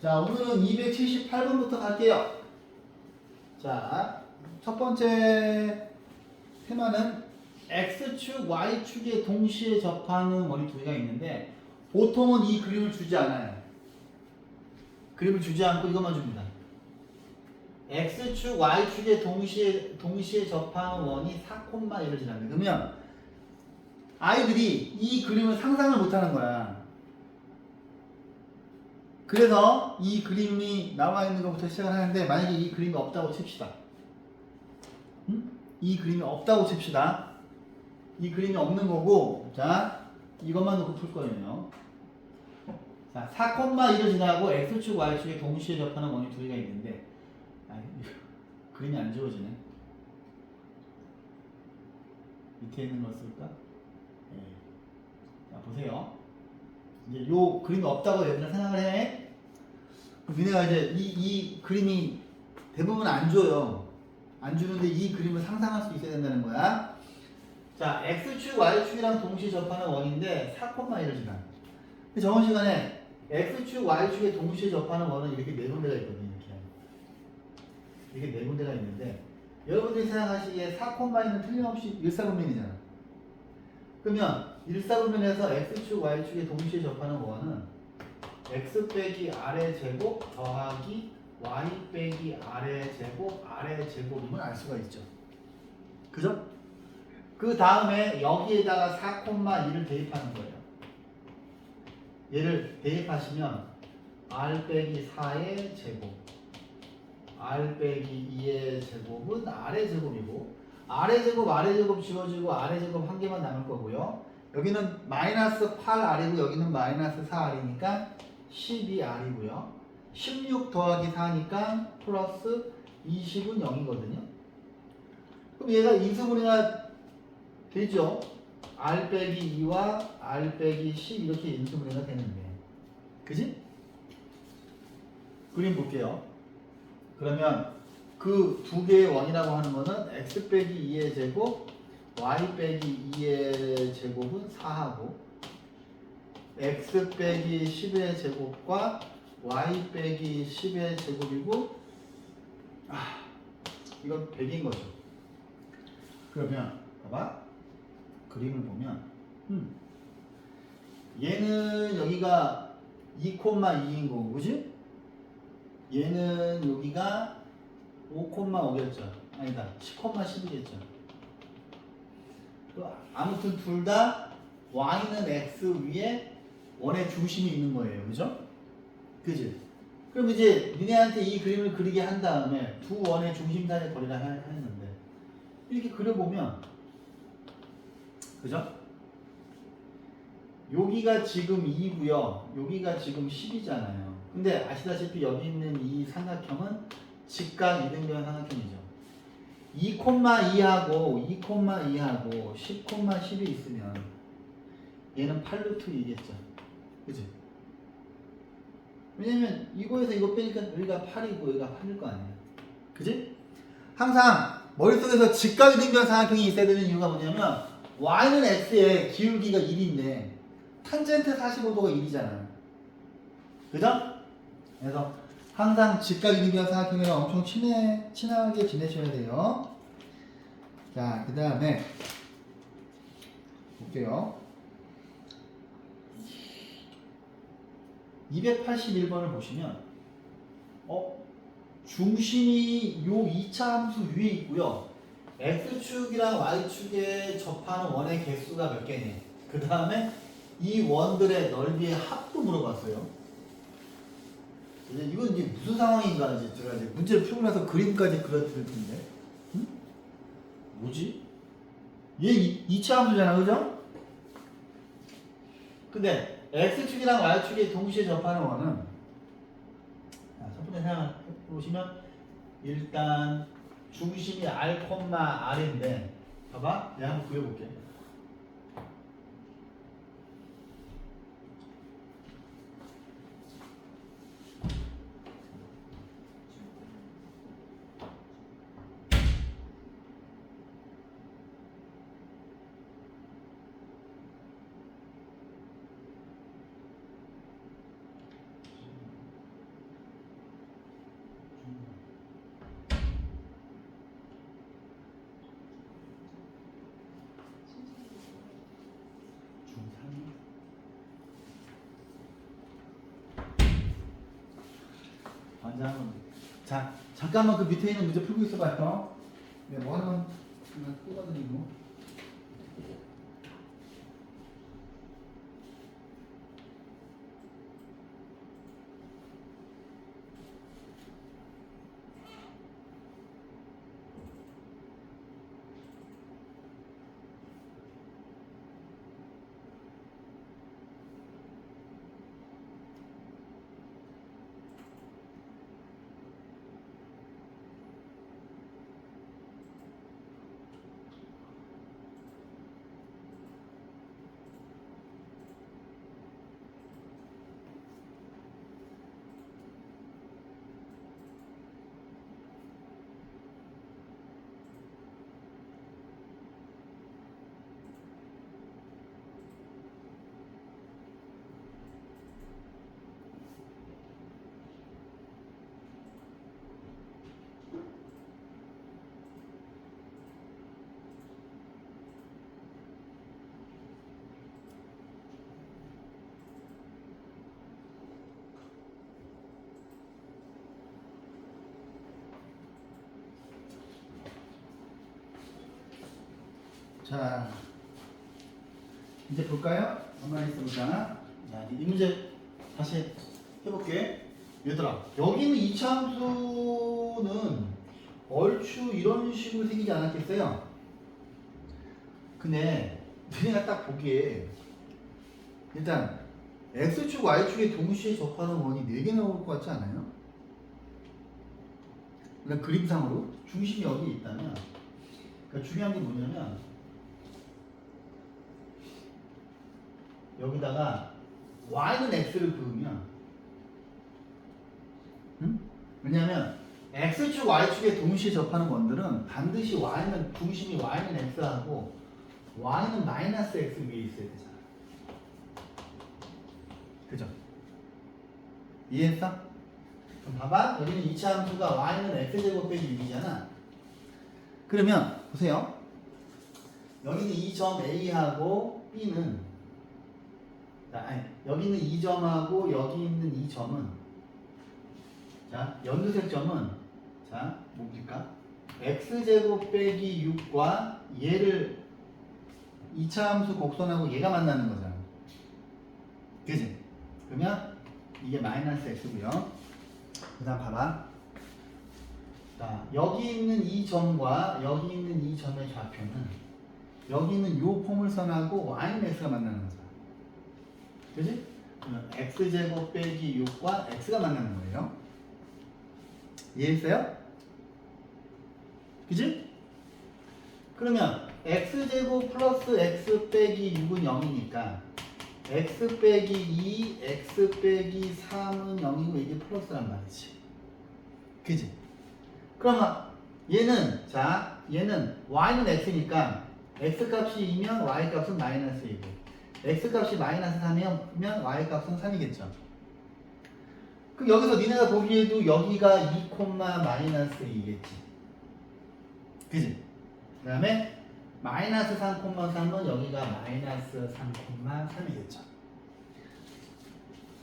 자, 오늘은 278번부터 갈게요. 자, 첫 번째 테마는 X축, Y축에 동시에 접하는 원이 두 개가 있는데 보통은 이 그림을 주지 않아요. 그림을 주지 않고 이것만 줍니다. X축, Y축에 동시에 접하는 원이 4,1을 지납니다. 그러면 아이들이 이 그림을 상상을 못하는 거야. 그래서 이 그림이 나와 있는 것부터 시작을 하는데 만약에 이 그림이 없다고 칩시다. 응? 이 그림이 없다고 칩시다. 이 그림이 없는 거고, 자, 이것만 놓고 풀 거예요. 자, 4,1을 지나고 X축, Y축에 동시에 접하는 원이 두 개가 있는데, 그림이 안 지워지네. 밑에 있는 걸 쓸까? 네. 자, 보세요. 이제 요 그림이 없다고 얘들아 생각을 해. 니네가 이제 이 그림이 대부분 안 줘요. 안 주는데 이 그림을 상상할 수 있어야 된다는 거야. 자, X축, Y축이랑 동시에 접하는 원인데 4,1을 지나. 저번 시간에 X축, Y축에 동시에 접하는 원은 이렇게 네 군데가 있거든요. 이렇게 네 군데가 있는데 여러분들이 생각하시기에 4,1은 틀림없이 일사분면이잖아. 그러면 일사분면에서 X축, Y축에 동시에 접하는 원은 X 빼기 아래 제곱 더하기 Y 빼기 아래 제곱 아래 제곱임을 알 수가 있죠. 그죠? 그 다음에 여기에다가 4,1을 대입하는 거예요. 얘를 대입하시면 R 빼기 4의 제곱 R 빼기 2의 제곱은 아래 제곱이고 아래 제곱 지워지고 아래 제곱 한 개만 남을 거고요. 여기는 마이너스 8R이고 여기는 마이너스 4R이니까 12R이고요. 16 더하기 4니까 플러스 20은 0이거든요. 그럼 얘가 인수분해가 되죠. R 빼기 2와 R 빼기 10 이렇게 인수분해가 되는데 그지? 그림 볼게요. 그러면 그 두 개의 원이라고 하는 거는 X 빼기 2의 제곱 Y 빼기 2의 제곱은 4하고 X 빼기 10의 제곱과 Y 빼기 10의 제곱이고 이건 100인 거죠. 그러면 봐봐 그림을 보면 얘는 여기가 2,2인 거고 그지? 얘는 여기가 5,5겠죠. 아니다 10,10이겠죠. 아무튼 둘 다 y는 x 위에 원의 중심이 있는 거예요. 그죠? 그지? 그럼 이제 니네한테 이 그림을 그리게 한 다음에 두 원의 중심 간의 거리를 했는데 이렇게 그려보면 그죠? 여기가 지금 2고요. 여기가 지금 10이잖아요. 근데 아시다시피 여기 있는 이 삼각형은 직각 이등변 삼각형이죠. 2,2하고 2,2하고 10,10이 있으면 얘는 8루트 2겠죠. 그치? 왜냐면 이거에서 이거 빼니까 여기가 8이고 여기가 8일 거 아니에요. 그치? 항상 머릿속에서 직각 이등변 삼각형이 있어야 되는 이유가 뭐냐면 y는 x의 기울기가 1인데 탄젠트 45도가 1이잖아. 그죠? 그래서 항상 직각 이등변 삼각형이랑 엄청 친하게 지내셔야 돼요. 자, 그 다음에 볼게요. 281번을 보시면 중심이 요 2차 함수 위에 있고요. X축이랑 Y축에 접하는 원의 개수가 몇 개네. 그 다음에 이 원들의 넓이의 합도 물어봤어요. 이건 이제 무슨 상황인가 이제 제가 이제 문제를 풀고 나서 그림까지 그려드릴 텐데. 응? 뭐지? 얘 2차 함수잖아, 그죠? 근데 X축이랑 Y축이 동시에 접하는 원은 첫 번째 생각해 보시면 일단 중심이 R,R인데 봐봐 내가 한번 그려볼게. 하면 돼. 자, 잠깐만 그 밑에 있는 문제 풀고 있어봐요. 네, 뭐 하나만 그냥 뽑아드리고. 자, 이제 볼까요? 가만히 있어보자. 자, 이 문제 다시 해볼게. 얘들아, 여기 있는 이차함수는 얼추 이런 식으로 생기지 않았겠어요? 근데 너네가 딱 보기에 일단 X축, Y축에 동시에 접하는 원이 4개 나올 것 같지 않아요? 그러니까 그림상으로 중심이 여기 있다면, 그러니까 중요한 게 뭐냐면 여기다가 y는 x를 그으면, 왜냐하면 x축, y축에 동시에 접하는 원들은 반드시 y는, 중심이 y는 x하고 y는 마이너스 x 위에 있어야 되잖아. 그죠? 이해했어? 그럼 봐봐, 여기는 이차 함수가 y는 x제곱 빼기 6이잖아. 그러면 보세요, 여기는 이 점 a하고 b는, 아니, 여기 있는 이 점하고 여기 있는 이 점은, 자, 연두색 점은, 자, 뭡니까? x제곱 빼기 6과 얘를 2차 함수 곡선하고 얘가 만나는 거잖아. 그지? 그러면 이게 마이너스 x고요. 그 다음 봐봐. 자, 여기 있는 이 점과 여기 있는 이 점의 좌표는 여기 있는 요 포물선하고 y는 x가 만나는 거잖아. 그지? 그러면 x제곱 빼기 6과 x가 만나는 거예요. 이해했어요? 그지? 그러면 x제곱 플러스 x 빼기 6은 0이니까 x 빼기 2, x 빼기 3은 0이고 이게 플러스란 말이지. 그지? 그러면 얘는, 자, 얘는 y는 x니까 x 값이 2면 y 값은 마이너스 2고 x 값이 마이너스 3이면 y 값은 3이겠죠. 그럼 여기서 니네가 보기에도 여기가 2, 마이너스 2겠지. 그지? 그 다음에 마이너스 3, 3은 여기가 마이너스 3, 3이겠죠.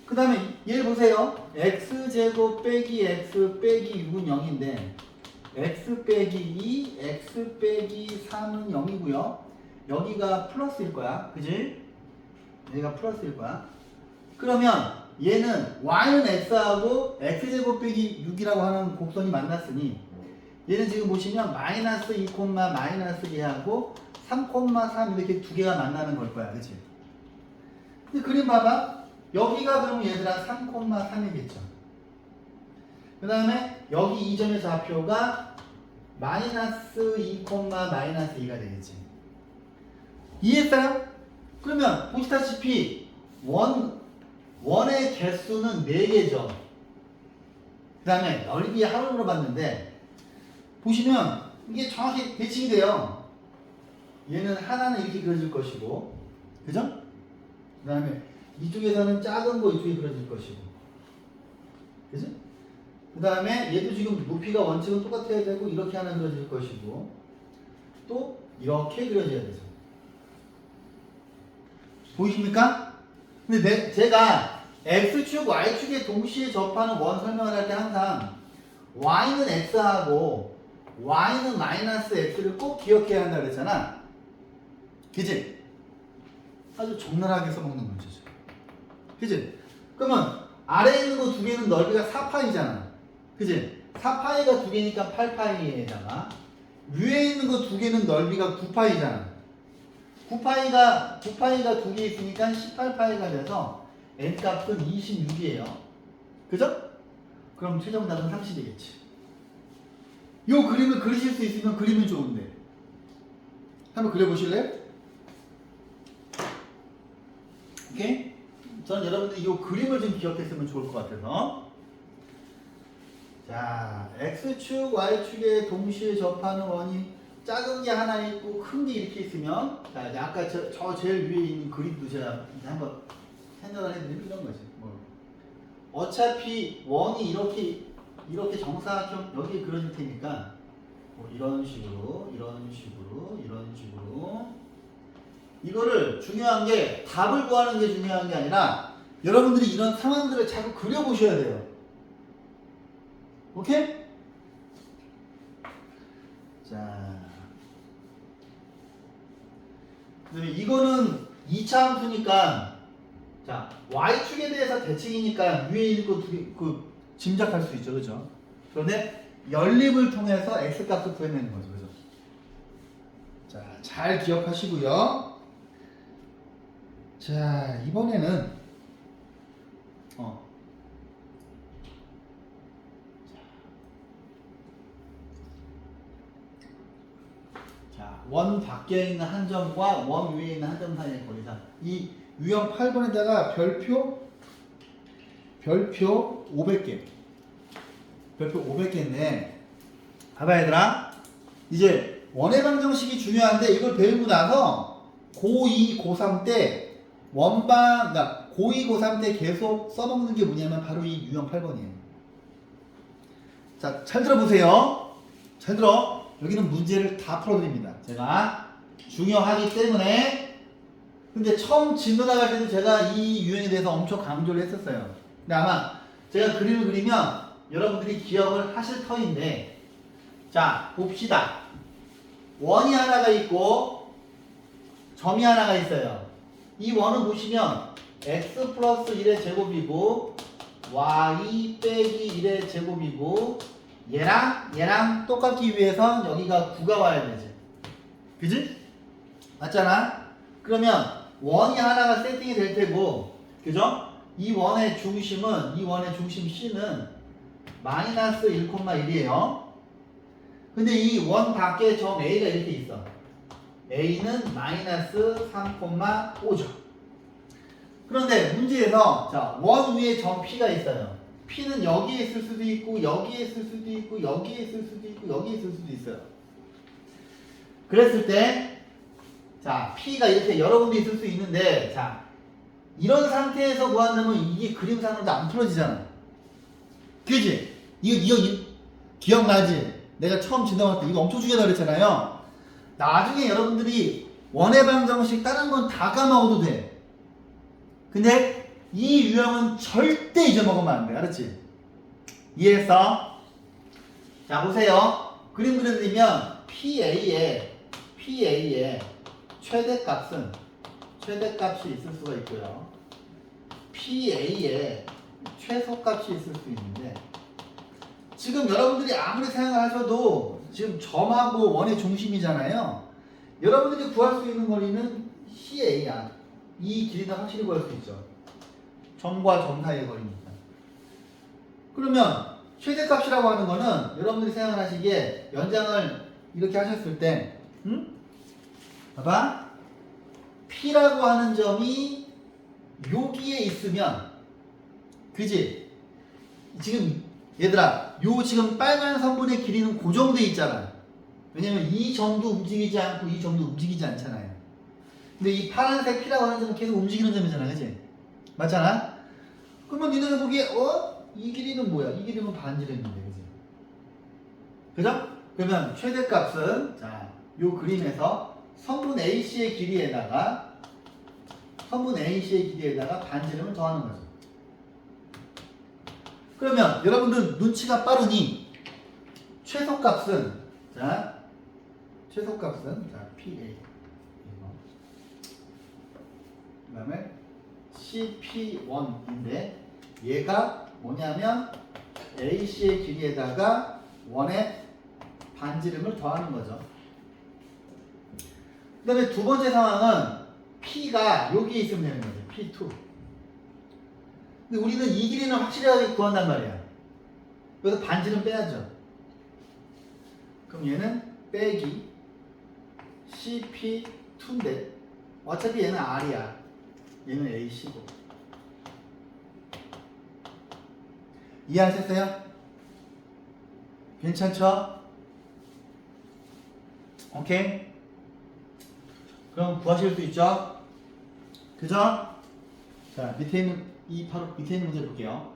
그 다음에 얘를 보세요. x제곱 빼기 x 빼기 6은 0인데 x 빼기 2, x 빼기 3은 0이고요. 여기가 플러스일 거야. 그지? 얘가 플러스일 거야. 그러면 얘는 y는 x하고 x제곱 빼기 6이라고 하는 곡선이 만났으니 얘는 지금 보시면 마이너스 2, 마이너스 2하고 3, 3 이렇게 두 개가 만나는 걸 거야. 그치? 근데 그림 봐봐. 여기가 그러면 얘들아 3, 3이겠죠. 그 다음에 여기 이 점의 좌표가 마이너스 2, 마이너스 2가 되겠지. 이해했어요? 그러면 보시다시피 원의 개수는 4개죠. 그 다음에 넓이 하로 물어봤는데 보시면 이게 정확히 대칭이 돼요. 얘는 하나는 이렇게 그려질 것이고, 그죠? 그 다음에 이쪽에서는 작은 거 이쪽에 그려질 것이고, 그죠? 그 다음에 얘도 지금 높이가 원칙은 똑같아야 되고 이렇게 하나 그려질 것이고 또 이렇게 그려져야 되죠. 보이십니까? 근데 제가 x축, y축에 동시에 접하는 원 설명을 할 때 항상 y는 x하고 y는 마이너스 x를 꼭 기억해야 한다 그랬잖아. 그지? 아주 적나라하게 써먹는 문제죠. 그지? 그러면 아래에 있는 거 두 개는 넓이가 4파이잖아. 그지? 4파이가 두 개니까 8파이에다가 위에 있는 거 두 개는 넓이가 9파이잖아. 9파이가 두 개 있으니까 18파이가 돼서 n값은 26이에요. 그죠? 그럼 최종답은 30이겠지. 요 그림을 그리실 수 있으면 그리면 좋은데. 한번 그려보실래요? 오케이? 전 여러분들이 이 그림을 좀 기억했으면 좋을 것 같아서. 자, x축, y축에 동시에 접하는 원이 작은 게 하나 있고 큰 게 이렇게 있으면, 자, 이제 아까 저 제일 위에 있는 그림도 제가 한번 생각을 해드리면 이런 거지. 뭐. 어차피 원이 이렇게 정사각형 여기에 그려질 테니까 뭐 이런 식으로 이거를 중요한 게 답을 구하는 게 중요한 게 아니라 여러분들이 이런 상황들을 자꾸 그려보셔야 돼요. 오케이? 자, 이거는 2차 함수니까, 자, y축에 대해서 대칭이니까 위에 있는 거 그 짐작할 수 있죠, 그죠? 그런데 연립을 통해서 x 값을 구해내는 거죠, 그죠? 자, 잘 기억하시고요. 자, 이번에는 자, 원 밖에 있는 한 점과 원 위에 있는 한 점 사이의 거리상. 이 유형 8번에다가 별표 500개. 별표 500개인데, 봐봐 얘들아. 이제 원의 방정식이 중요한데 이걸 배우고 나서 고2, 고3 때 그러니까 고2, 고3 때 계속 써먹는 게 뭐냐면 바로 이 유형 8번이에요. 자, 잘 들어보세요. 잘 들어. 여기는 문제를 다 풀어드립니다. 제가 중요하기 때문에. 근데 처음 진도 나갈 때도 제가 이 유형에 대해서 엄청 강조를 했었어요. 근데 아마 제가 그림을 그리면 여러분들이 기억을 하실 터인데, 자, 봅시다. 원이 하나가 있고 점이 하나가 있어요. 이 원은 보시면 x 플러스 1의 제곱이고 y 빼기 1의 제곱이고 얘랑 똑같기 위해선 여기가 9가 와야 되지. 그지? 맞잖아? 그러면 원이 하나가 세팅이 될 테고, 그죠? 이 원의 중심 C는 마이너스 1,1이에요. 근데 이 원 밖에 점 A가 이렇게 있어. A는 마이너스 3,5죠. 그런데 문제에서, 자, 원 위에 점 P가 있어요. P는 여기에 있을 수도 있고, 여기에 있을 수도 있고, 여기에 있을 수도 있고, 여기에 있을 수도 있어요. 그랬을 때, 자, P가 이렇게 여러 군데 있을 수 있는데, 자, 이런 상태에서 구한다면 이게 그림상으로도 안 풀어지잖아. 그지? 이거 기억나지? 내가 처음 진행할 때 이거 엄청 중요하다 그랬잖아요. 나중에 여러분들이 원의 방정식 다른 건 다 까먹어도 돼. 근데 이 유형은 절대 잊어먹으면 안 돼. 알았지? 이해했어? 자, 보세요. 그림 그려드리면 PA의 최대값이 있을 수가 있고요. PA의 최소값이 있을 수 있는데, 지금 여러분들이 아무리 생각하셔도 지금 점하고 원의 중심이잖아요. 여러분들이 구할 수 있는 거리는 CA야. 이 길이는 확실히 구할 수 있죠. 점과 점 사이의 거리니까. 그러면 최대값이라고 하는 거는 여러분들이 생각하시기에 연장을 이렇게 하셨을 때, 봐봐. P라고 하는 점이 여기에 있으면, 그지? 지금 얘들아, 요 지금 빨간 선분의 길이는 고정돼 있잖아. 왜냐면 이 점도 움직이지 않고 이 점도 움직이지 않잖아요. 근데 이 파란색 P라고 하는 점은 계속 움직이는 점이잖아, 그지? 맞잖아? 그러면 니네가 보기에 이 길이는 뭐야? 이 길이는 반지름인데, 그지? 그죠? 그러면 최대값은, 자, 요 그림에서 선분 AC의 길이에다가 반지름을 더하는 거죠. 그러면 여러분들 눈치가 빠르니 최소값은 자 PA 그 다음에 CP1인데 얘가 뭐냐면 AC의 길이에다가 1의 반지름을 더하는 거죠. 그 다음에 두 번째 상황은 P가 여기에 있으면 되는 거죠. P2. 근데 우리는 이 길이는 확실하게 구한단 말이야. 그래서 반지름 빼야죠. 그럼 얘는 빼기 CP2인데 어차피 얘는 R이야. 얘는 AC고. 이해하셨어요? 괜찮죠? 오케이? 그럼 구하실 수 있죠? 그죠? 자, 밑에 있는 바로 밑에 있는 문제 볼게요.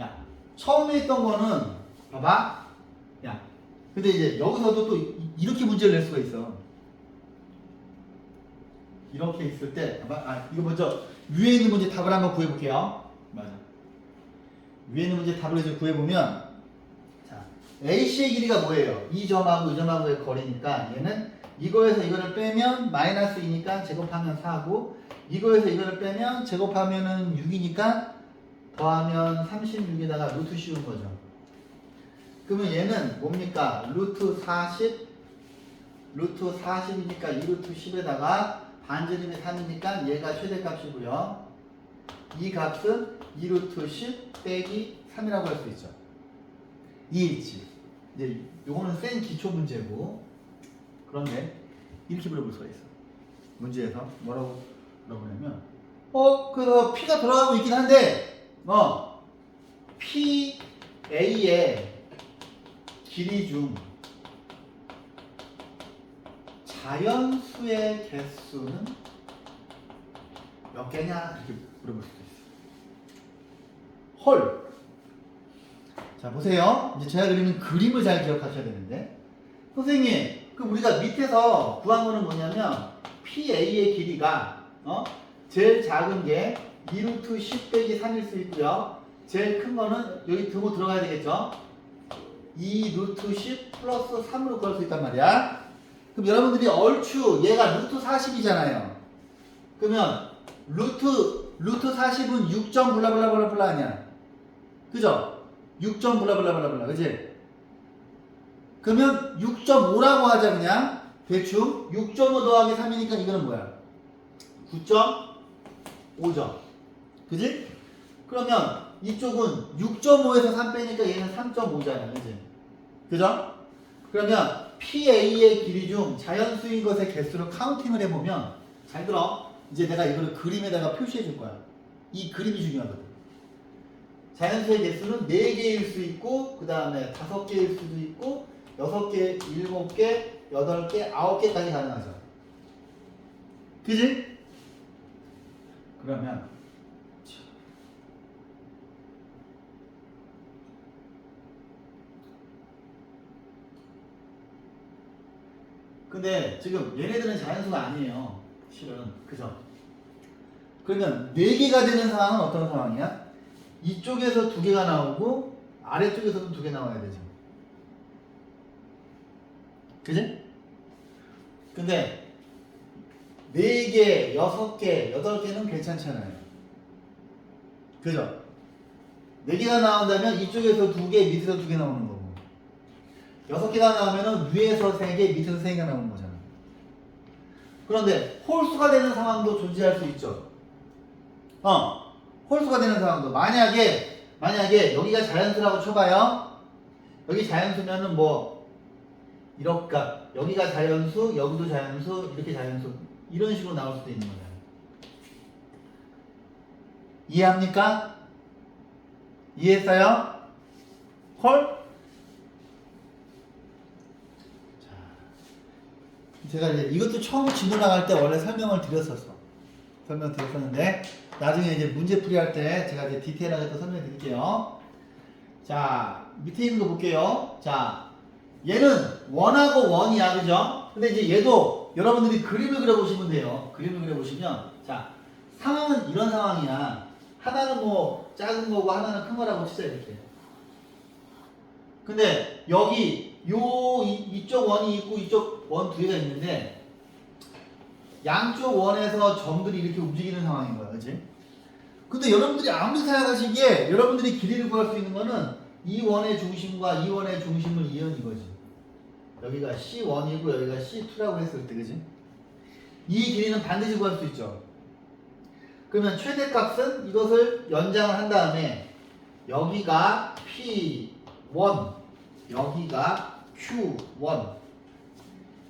야, 처음에 했던 거는 봐봐. 야, 근데 이제 여기서도 또 이렇게 문제를 낼 수가 있어. 이렇게 있을 때, 봐봐. 이거 먼저 위에 있는 문제 답을 한번 구해볼게요. 맞아. 위에 있는 문제 답을 이제 구해보면, 자, AC의 길이가 뭐예요? 이 점하고 이 점하고의 거리니까 얘는 이거에서 이거를 빼면 마이너스 2니까 제곱하면 4고, 이거에서 이거를 빼면 제곱하면은 6이니까 더하면 36에다가 루트 씌운 거죠. 그러면 얘는 뭡니까? 루트 40이니까 2루트 10에다가 반지름이 3이니까 얘가 최대값이고요. 이 값은 2루트 10 빼기 3이라고 할 수 있죠. 이해했지? 이제 요거는 센 기초 문제고, 그런데 이렇게 물어볼 수가 있어. 문제에서 뭐라고 물어보냐면 그 P가 돌아가고 있긴 한데 PA의 길이 중 자연수의 개수는 몇 개냐? 이렇게 물어볼 수도 있어. 헐! 자, 보세요. 이제 제가 그리는 그림을 잘 기억하셔야 되는데, 선생님, 그럼 우리가 밑에서 구한 거는 뭐냐면 PA의 길이가 제일 작은 게 2루트 10 빼기 3일 수 있고요. 제일 큰 거는 여기 두고 들어가야 되겠죠. 2루트 10 플러스 3으로 구할 수 있단 말이야. 그럼 여러분들이 얼추 얘가 루트 40이잖아요. 그러면 루트 40은 6. 블라블라블라블라 아니야. 그죠? 6. 블라블라블라블라. 그지? 그러면 6.5라고 하자. 그냥 대충 6.5 더하기 3이니까 이거는 뭐야? 9.5점. 그지? 그러면 이쪽은 6.5에서 3 빼니까 얘는 3.5잖아. 그지? 그죠? 그러면 PA의 길이 중 자연수인 것의 개수를 카운팅을 해보면, 잘 들어. 이제 내가 이거를 그림에다가 표시해 줄 거야. 이 그림이 중요하거든. 자연수의 개수는 4개일 수 있고, 그 다음에 5개일 수도 있고, 6개, 7개, 8개, 9개까지 가능하죠. 그지? 그러면 근데 지금 얘네들은 자연수가 아니에요. 실은. 그죠? 그러면 4개가 되는 상황은 어떤 상황이야? 이쪽에서 2개가 나오고 아래쪽에서도 2개 나와야 되죠. 그지? 근데 4개, 6개, 8개는 괜찮잖아요. 그죠? 4개가 나온다면 이쪽에서 2개, 밑에서 2개 나오는 거고, 6개가 나오면 위에서 3개, 밑에서 3개가 나오는 거잖아. 그런데 홀수가 되는 상황도 존재할 수 있죠. 홀수가 되는 상황도. 만약에 여기가 자연수라고 쳐봐요. 여기 자연수면은 뭐 이렇게 여기가 자연수, 여기도 자연수, 이렇게 자연수, 이런 식으로 나올 수도 있는 거잖아요. 이해합니까? 이해했어요? 콜? 제가 이제 이것도 처음 진도 나갈 때 원래 설명을 드렸었는데 나중에 이제 문제풀이 할 때 제가 이제 디테일하게 또 설명해 드릴게요. 자, 밑에 있는 거 볼게요. 자, 얘는 1하고 1이야, 그죠? 근데 이제 얘도 여러분들이 그림을 그려보시면 돼요. 그림을 그려보시면, 자, 상황은 이런 상황이야. 하나는 뭐 작은 거고 하나는 큰 거라고 치자 이렇게. 근데 여기 이쪽 원이 있고 이쪽 원 두 개가 있는데 양쪽 원에서 점들이 이렇게 움직이는 상황인 거야, 그렇지? 근데 여러분들이 아무리 생각하시기에 여러분들이 길이를 구할 수 있는 거는 이 원의 중심과 이 원의 중심을 이은 이거지. 여기가 C1이고 여기가 C2라고 했을 때, 그지? 이 길이는 반드시 구할 수 있죠. 그러면 최대값은 이것을 연장을 한 다음에 여기가 P1, 여기가 Q1,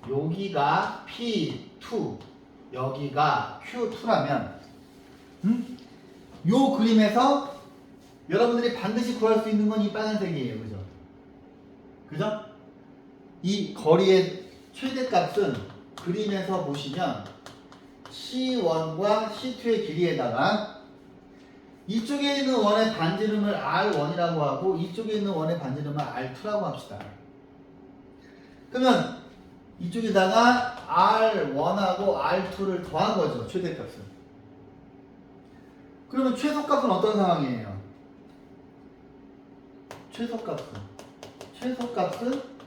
여기가 P2, 여기가 Q2라면 요 그림에서 여러분들이 반드시 구할 수 있는 건 이 빨간색이에요. 그죠? 그죠? 이 거리의 최대값은 그림에서 보시면 C1과 C2의 길이에다가 이쪽에 있는 원의 반지름을 R1이라고 하고 이쪽에 있는 원의 반지름을 R2라고 합시다. 그러면 이쪽에다가 R1하고 R2를 더한 거죠. 최대값은. 그러면 최소값은 어떤 상황이에요? 최소값은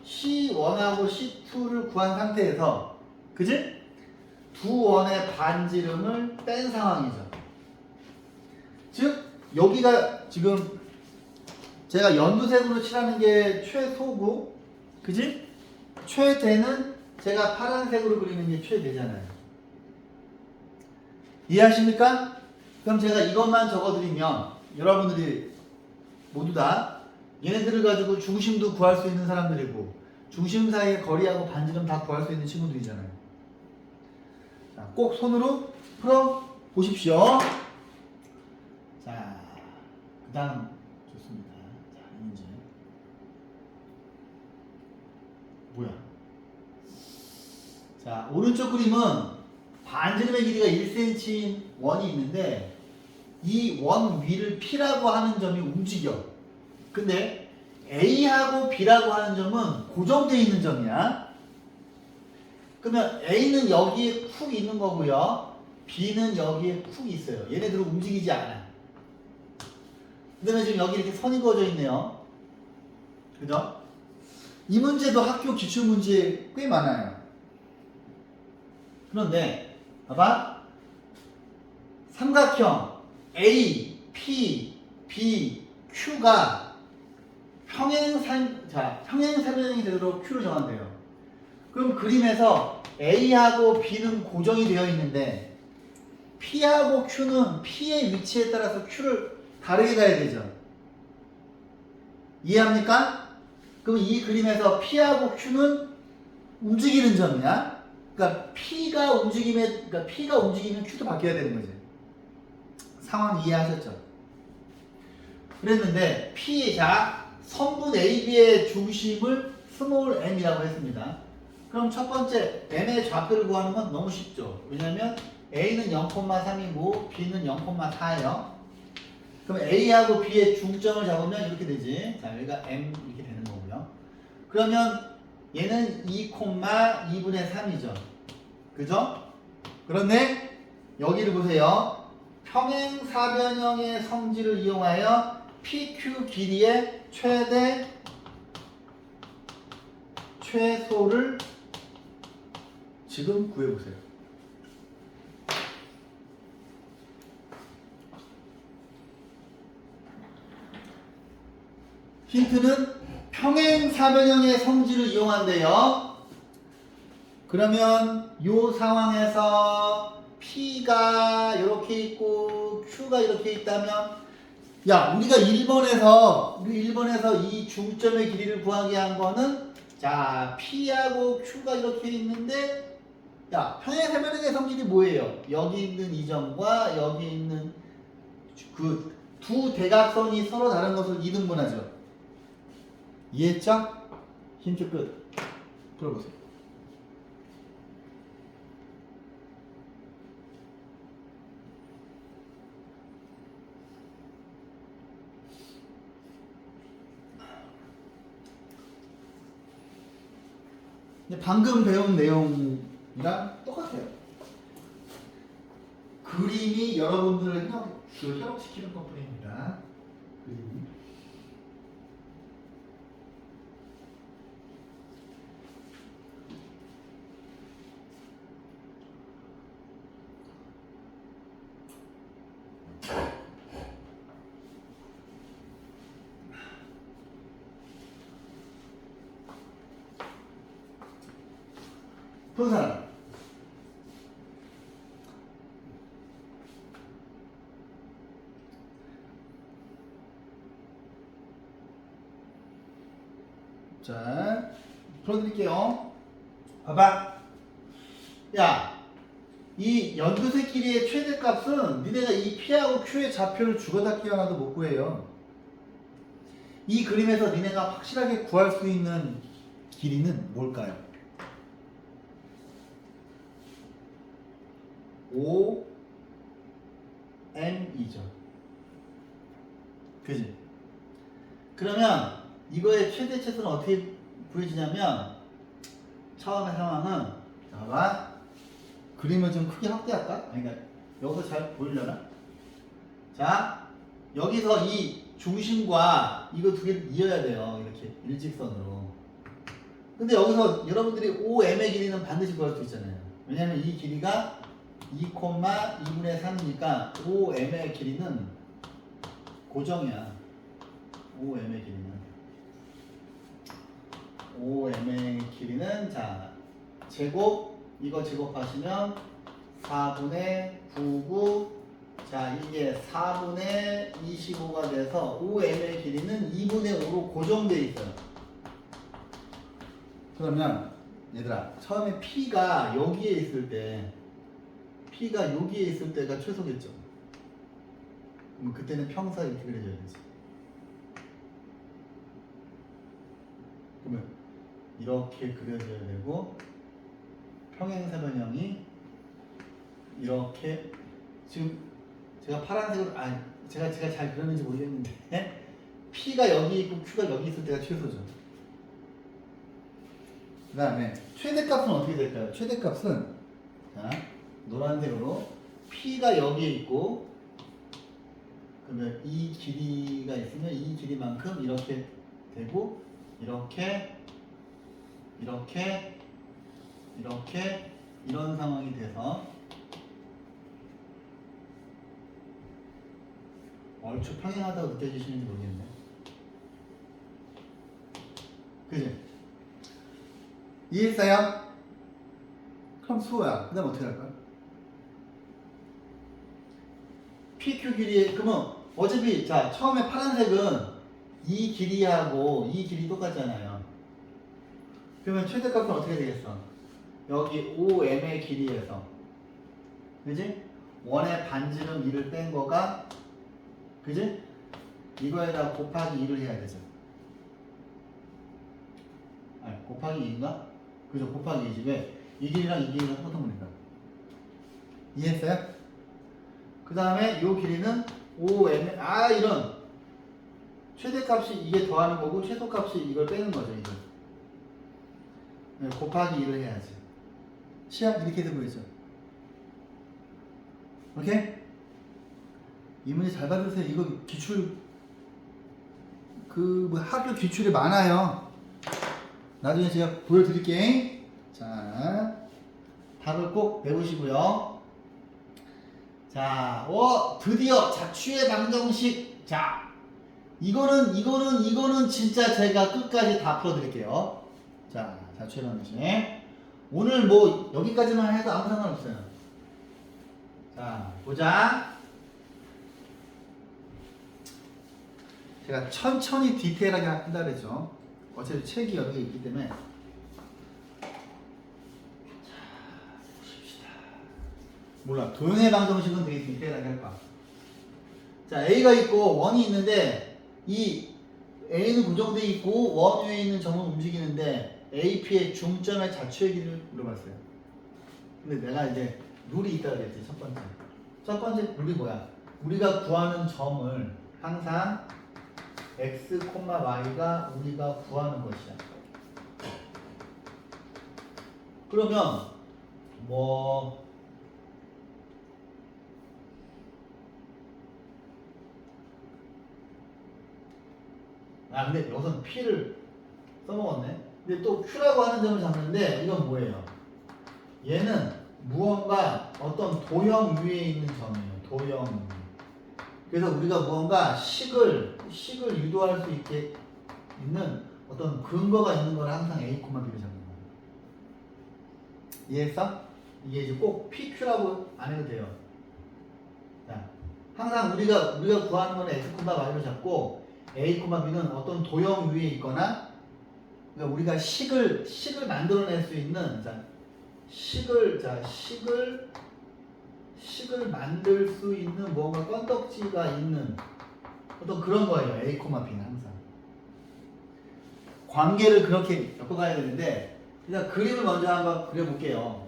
C1하고 C2를 구한 상태에서, 그지? 두 원의 반지름을 뺀 상황이죠. 즉 여기가 지금 제가 연두색으로 칠하는 게 최소고, 그지? 최대는 제가 파란색으로 그리는 게 최대잖아요. 이해하십니까? 그럼 제가 이것만 적어드리면 여러분들이 모두 다 얘네들을 가지고 중심도 구할 수 있는 사람들이고 중심 사이의 거리하고 반지름 다 구할 수 있는 친구들이잖아요. 자, 꼭 손으로 풀어 보십시오. 자, 그 다음 좋습니다. 자, 이 문제 뭐야? 자, 오른쪽 그림은 반지름의 길이가 1cm인 원이 있는데 이 원 위를 P라고 하는 점이 움직여. 근데 A하고 B라고 하는 점은 고정되어 있는 점이야. 그러면 A는 여기에 쿡 있는 거고요. B는 여기에 쿡 있어요. 얘네들은 움직이지 않아. 그 다음에 지금 여기 이렇게 선이 그어져 있네요. 그죠? 이 문제도 학교 기출문제에 꽤 많아요. 그런데 봐봐. 삼각형 A, P, B, Q가 평행사변형이 되도록 Q를 정한대요. 그럼 그림에서 A하고 B는 고정이 되어 있는데 P하고 Q는 P의 위치에 따라서 Q를 다르게 가야 되죠. 이해합니까? 그럼 이 그림에서 P하고 Q는 움직이는 점이야. 그러니까 P가 움직이면 Q도 바뀌어야 되는 거지. 상황 이해하셨죠? 그랬는데 선분 AB의 중심을 스몰 m이라고 했습니다. 그럼 첫 번째 m의 좌표를 구하는 건 너무 쉽죠. 왜냐하면 A는 0,3이고 B는 0,4예요. 그럼 A하고 B의 중점을 잡으면 이렇게 되지. 자, 여기가 m 이렇게 되는 거고요. 그러면 얘는 2,2분의 3이죠. 그죠? 그런데 여기를 보세요. 평행사변형의 성질을 이용하여 PQ 길이의 최소를 지금 구해보세요. 힌트는 평행사변형의 성질을 이용한대요. 그러면 이 상황에서 P가 이렇게 있고 Q가 이렇게 있다면 야, 우리가 1번에서 이 중점의 길이를 구하게 한 거는 자, P하고 Q가 이렇게 있는데 야, 평행사변형의 성질이 뭐예요? 여기 있는 이 점과 여기 있는 그 두 대각선이 서로 다른 것을 이등분하죠. 이해했죠? 힌트 끝. 풀어보세요. 방금 배운 내용이랑 똑같아요. 그림이 여러분들을 그 협업시키는 것뿐입니다. 그림이. 푸는 사람. 자, 풀어드릴게요. 봐봐. 야, 이 연두색 길이의 최대값은 니네가 이 P하고 Q의 좌표를 주거다 끼워놔도 못 구해요. 이 그림에서 니네가 확실하게 구할 수 있는 길이는 뭘까요? 5M이죠. 그지? 그러면 이거의 최대치수는 어떻게 구해지냐면 처음의 상황은 자, 봐봐. 그림을 좀 크게 확대할까? 아니, 그러니까 여기서 잘 보이려나? 자, 여기서 이 중심과 이거 두 개를 이어야 돼요. 이렇게 일직선으로. 근데 여기서 여러분들이 5m의 길이는 반드시 구할 수 있잖아요. 왜냐면 이 길이가 2,2분의 3이니까 5m의 길이는 고정이야. 5m의 길이는. 5m의 길이는 자 제곱 이거 제곱하시면 4분의 99 자 이게 4분의 25가 돼서 5m의 길이는 2분의 5로 고정되어 있어요. 그러면 얘들아 처음에 P가 여기에 있을 때 P가 여기에 있을 때가 최소겠죠. 그럼 그때는 평사 이렇게 그려줘야 되지. 그러면 이렇게 그려줘야 되고 평행사변형이 이렇게 지금 제가 파란색으로 제가 잘 그렸는지 모르겠는데 P가 여기 있고 Q가 여기 있을 때가 최소죠. 그 다음에 최대값은 어떻게 될까요? 최대값은 자 노란색으로 P가 여기에 있고 그러면 이 길이가 있으면 이 길이만큼 이렇게 되고 이렇게 이런 상황이 돼서 얼추 평행하다고 느껴지시는지 모르겠네. 그지? 이해했어요? 그럼 수호야. 그 다음 어떻게 할까? PQ 길이 그러면 어차피 자 처음에 파란색은 이 길이하고 이 길이 똑같잖아요. 그러면 최대값은 어떻게 되겠어? 여기 5m의 길이에서 그지? 원의 반지름 2를 뺀 거가 그지? 이거에다 곱하기 2를 해야 되죠. 아니 곱하기 2인가? 그죠? 곱하기 2지. 왜? 이 길이랑 이 길이랑 똑같은 거니까. 이해했어요? 그 다음에 이 길이는 5m 이런 최대값이 이게 더하는 거고 최소값이 이걸 빼는 거죠. 이걸 네, 곱하기 2를 해야지. 시약 이렇게 돼 보이죠? 오케이? 이 문제 잘 받으세요. 이거 기출 뭐 학교 기출이 많아요. 나중에 제가 보여드릴게. 자, 답을 꼭 외우시고요. 자, 드디어 자취의 방정식. 자, 이거는 진짜 제가 끝까지 다 풀어드릴게요. 자, 자취의 방정식. 오늘 뭐 여기까지만 해도 아무 상관없어요. 자, 보자. 제가 천천히 디테일하게 한다 그랬죠. 어차피 책이 여기 있기 때문에. 자, 보십시다. 몰라. 도형의 방정식은 되게 디테일하게 할 거야. 자, A가 있고 원이 있는데 이 A는 고정되어 있고 원 위에 있는 점은 움직이는데 AP의 중점의 자취의 길이를 물어봤어요. 근데 내가 이제 룰이 있다고 그랬지. 첫 번째 룰이 뭐야? 우리가 구하는 점을 항상 x, y가 우리가 구하는 것이야. 그러면 뭐 아 근데 여기서는 P를 써먹었네. 근데 또 Q라고 하는 점을 잡는데 이건 뭐예요? 얘는 무언가 어떤 도형 위에 있는 점이에요. 도형 위. 그래서 우리가 무언가 식을 유도할 수 있게 있는 어떤 근거가 있는 걸 항상 A, B를 잡는 거예요. 이해했어? 이게 이제 꼭 PQ라고 안 해도 돼요. 자, 항상 우리가 구하는 거는 X, Y를 잡고 A, B는 어떤 도형 위에 있거나 그러니까 우리가 식을 만들어낼 수 있는 식을 만들 수 있는 뭔가 건덕지가 있는 어떤 그런 거예요. A, B는 항상 관계를 그렇게 엮어가야 되는데 일단 그림을 먼저 한번 그려볼게요.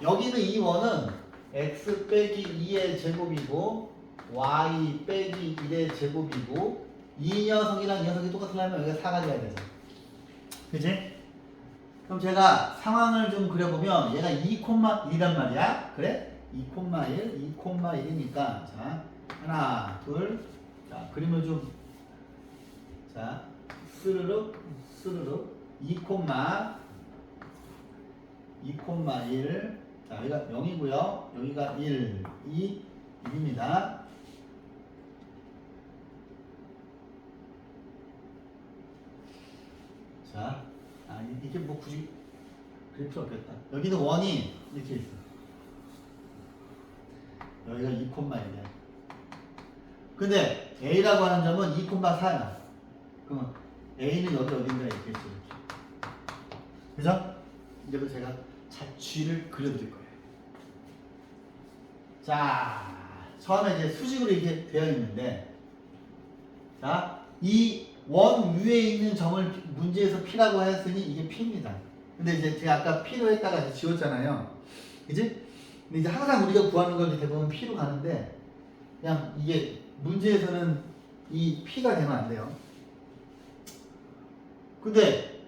여기는 이 원은 x 빼기 2의 제곱이고 y 빼기 1의 제곱이고 이 녀석이랑 이 녀석이 똑같으려면 여기가 4가 돼야 되죠. 그치? 그럼 제가 상황을 좀 그려보면 얘가 2,1이란 말이야. 그래? 2,1, 2,1이니까 자 하나, 둘, 자 그림을 좀 자 스르륵 2,1 자 여기가 0이고요. 여기가 1, 2, 6입니다. 자, 이게 뭐 굳이 그릴 필요 없겠다. 여기는 원이 이렇게 있어. 여기가 2,1이야. 근데 A라고 하는 점은 2,4야. 그러면 A는 여기 어딘가에 있겠지. 이렇게. 그죠? 이제부터 제가 G를 그려드릴 거예요. 자, 처음에 이제 수직으로 이렇게 되어 있는데, 자, 이 원 위에 있는 점을 문제에서 P라고 했으니 이게 P입니다. 근데 이제 제가 아까 P로 했다가 이제 지웠잖아요. 그지? 근데 이제 항상 우리가 구하는 걸 대부분 P로 가는데, 그냥 이게 문제에서는 이 P가 되면 안 돼요. 근데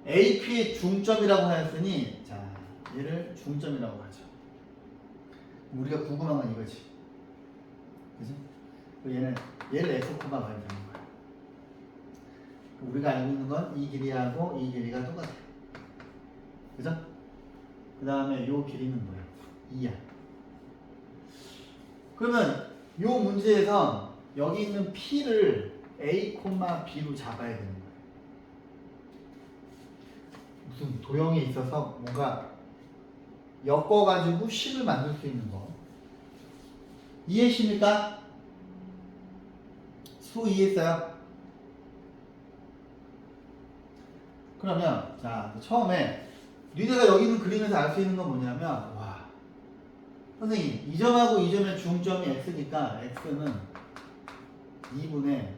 AP의 중점이라고 하였으니 자 얘를 중점이라고 하죠. 우리가 궁금한 건 이거지. 그지? 얘를 X, Y로 되는 거야. 우리가 알고 있는 건 이 길이하고 이 길이가 똑같아요. 그죠? 그 다음에 요 길이는 뭐야? 2야. 그러면 요 문제에서 여기 있는 P를 A, B로 잡아야 되는 거야. 무슨 도형에 있어서 뭔가 엮어가지고 식을 만들 수 있는 거. 이해하십니까? 수 이해했어요? 그러면 자 처음에 니네가 여기 있는 그림에서 알 수 있는 건 뭐냐면 와 선생님 이 점하고 이 점의 중점이 x니까 x는 2분의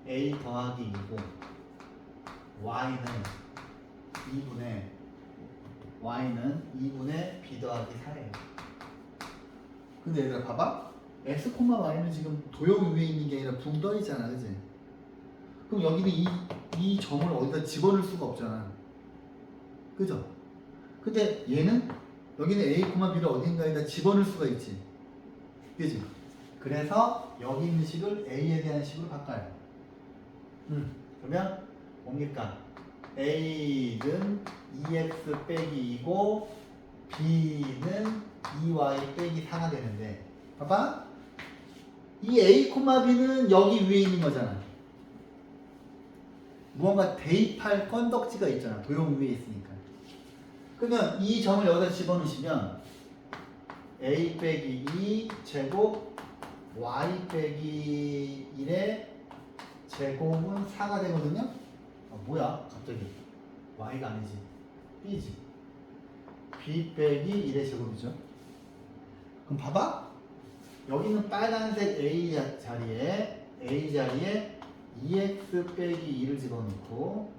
a 더하기 2고 y는 2분의 b 더하기 4예요. 근데 얘들아 봐봐 x, y는 지금 도형 위에 있는 게 아니라 붕 떠 있잖아. 그치? 그럼 여기는 이 점을 어디다 집어넣을 수가 없잖아. 그죠? 근데 얘는 여기는 a, b를 어딘가에다 집어넣을 수가 있지. 그지? 그래서 여기 있는 식을 a에 대한 식으로 바꿔요. 그러면 뭡니까? a는 2x 빼기 2고 b는 2y 빼기 4가 되는데 봐봐 이 a, b는 여기 위에 있는 거잖아. 무언가 대입할 건덕지가 있잖아. 도형 위에 있으니까. 그러면 이 점을 여기다 집어넣으시면 a 빼기 2 제곱 y 빼기 1의 제곱은 4가 되거든요. 뭐야 갑자기 y가 아니지 b지. b 빼기 1의 제곱이죠. 그럼 봐봐 여기는 빨간색 a 자리에 2x 빼기 2를 집어넣고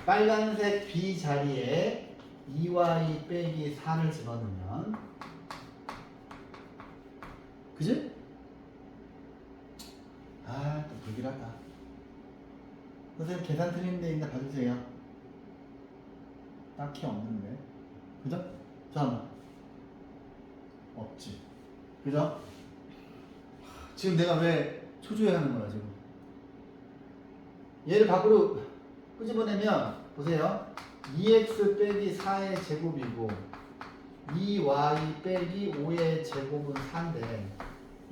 빨간색 b 자리에 2y 빼기 4를 집어넣으면 그지? 아 또 불길하다. 선생님 계산 틀린 데 있나 봐주세요. 딱히 없는데 그죠? 잠깐만 없지 그죠? 지금 내가 왜 초조해하는 거야 지금. 얘를 밖으로 끄집어내면 보세요. 2x 빼기 4의 제곱이고 2y 빼기 5의 제곱은 4인데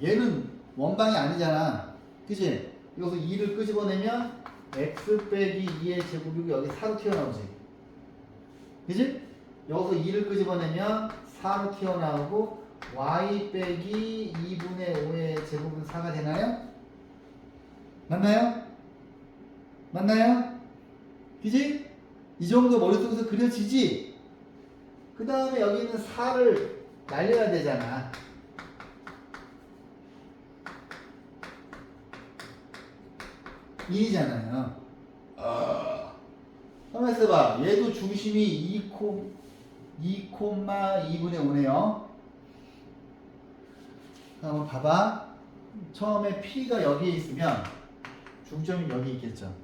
얘는 원방이 아니잖아. 그치? 여기서 2를 끄집어내면 x 빼기 2의 제곱이고 여기 4로 튀어나오지. 그치? 여기서 2를 끄집어내면 4로 튀어나오고 y 빼기 2분의 5의 제곱은 4가 되나요? 맞나요? 맞나요? 그지? 이 정도 머릿속에서 그려지지? 그 다음에 여기 있는 4를 날려야 되잖아. 이잖아요. 한번 써봐. 얘도 중심이 2,2분의 5네요. 한번 봐봐. 처음에 P가 여기에 있으면 중점이 여기 있겠죠.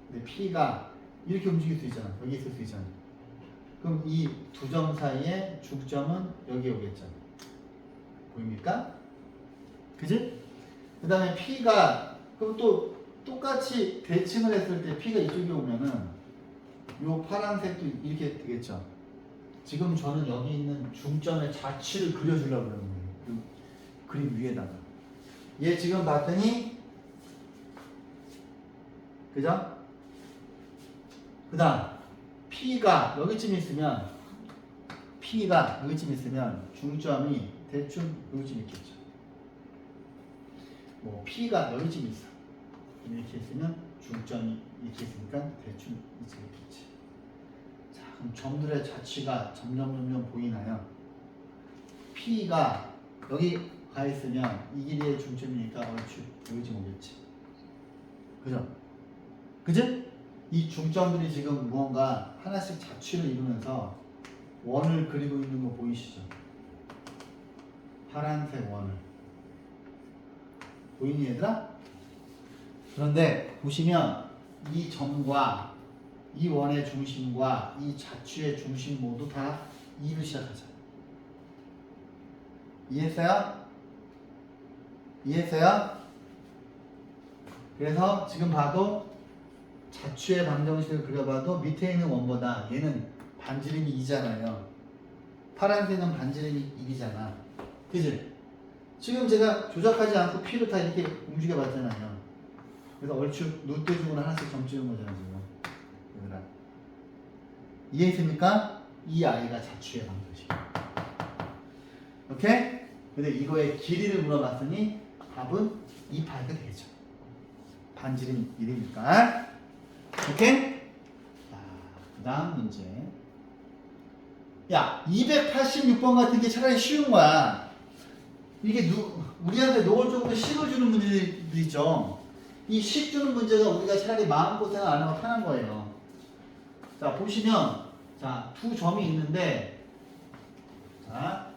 근데 P가 이렇게 움직일 수 있잖아. 여기 있을 수 있잖아. 그럼 이 두 점 사이에 중점은 여기 오겠죠. 보입니까? 그지? 그 다음에 P가 그럼 또 똑같이 대칭을 했을 때 P가 이쪽에 오면은 요 파란색도 이렇게 되겠죠. 지금 저는 여기 있는 중점의 자취를 그려주려고 그러는 거예요. 요 그림 위에다가. 얘 지금 봤더니 그죠? 그 다음 P가 여기쯤 있으면 중점이 대충 여기쯤 있겠죠. 뭐 P가 여기쯤 있어. 이렇게 있으면 중점이 이렇게 있으니까 대충 이쯤 있겠지. 자, 그럼 점들의 자취가 점점 보이나요? P가 여기 가 있으면 이 길이의 중점이니까 얼추 여기쯤 오겠지. 그죠? 그지? 이 중점들이 지금 무언가 하나씩 자취를 이루면서 원을 그리고 있는 거 보이시죠? 파란색 원을. 보이니 얘들아? 그런데 보시면 이 점과 이 원의 중심과 이 자취의 중심 모두 다 2로 시작하잖아. 이해했어요? 이해했어요? 그래서 지금 봐도 자취의 방정식을 그려봐도 밑에 있는 원보다 얘는 반지름이 2잖아요. 파란색은 반지름이 1이잖아. 그치? 지금 제가 조작하지 않고 P를 다 이렇게 움직여 봤잖아요. 그래서 얼추 눈대중으로 하나씩 점 찍은 거잖아 지금. 얘들아 이해했습니까? 이 아이가 자취의 방정식이야. 오케이? 근데 이거의 길이를 물어봤으니 답은 2파이가 되겠죠. 반지름 1이니까. 오케이? 자, 그 다음 문제. 야, 286번 같은 게 차라리 쉬운 거야. 이게 우리한테 노골적으로 식을 주는 문제들 있죠. 이 식 주는 문제가 우리가 차라리 마음고생을 안 하고 편한 거예요. 자, 보시면, 자, 두 점이 있는데, 자,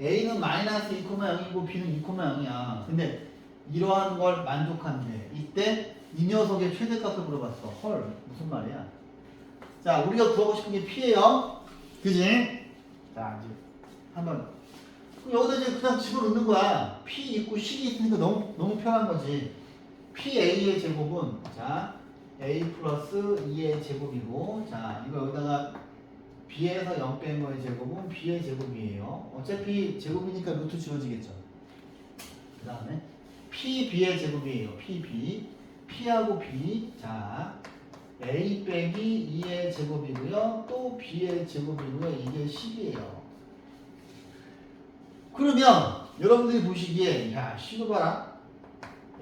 A는 마이너스 2,0이고 B는 2,0이야. 근데 이러한 걸 만족한대. 이때 이 녀석의 최대값을 물어봤어. 헐, 무슨 말이야? 자, 우리가 구하고 싶은 게 P예요. 그지? 자, 이제 한번 여기다 이제 그냥 집어넣는 거야. P 있고 식이 있으니까 너무 편한 거지. PA의 제곱은 자 A 플러스 2의 제곱이고, 자 이거 여기다가 B에서 0 뺀 거의 제곱은 B의 제곱이에요. 어차피 제곱이니까 루트 지워지겠죠. 그 다음에 PB의 제곱이에요. PB. P하고 B. 자 A 빼기 2의 제곱이고요. 또 B의 제곱이고요. 이게 10이에요. 그러면 여러분들이 보시기에 야, 식을 봐라.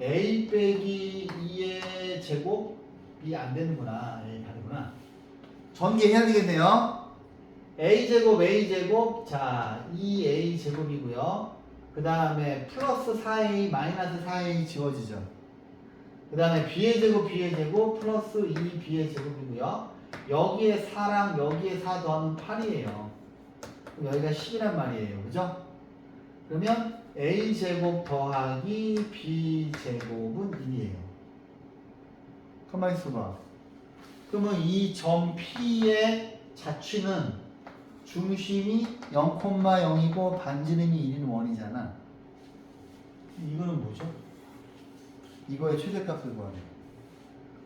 A 빼기 2의 제곱이 안 되는구나. 다르구나. 전개해야 되겠네요. A제곱, 자, 2A 제곱이고요. 그 다음에 플러스 4A, 마이너스 4A 지워지죠. 그 다음에 B의 제곱, 플러스 2B의 제곱이고요. 여기에 4랑 여기에 4 더하면 8이에요. 그럼 여기가 10이란 말이에요. 그죠? 그러면 A제곱 더하기 B제곱은 1이에요. 가만히 있어봐. 그러면 이 점 P의 자취는 중심이 0,0이고 반지름이 1인 원이잖아. 이거는 뭐죠? 이거의 최대값을 구하래.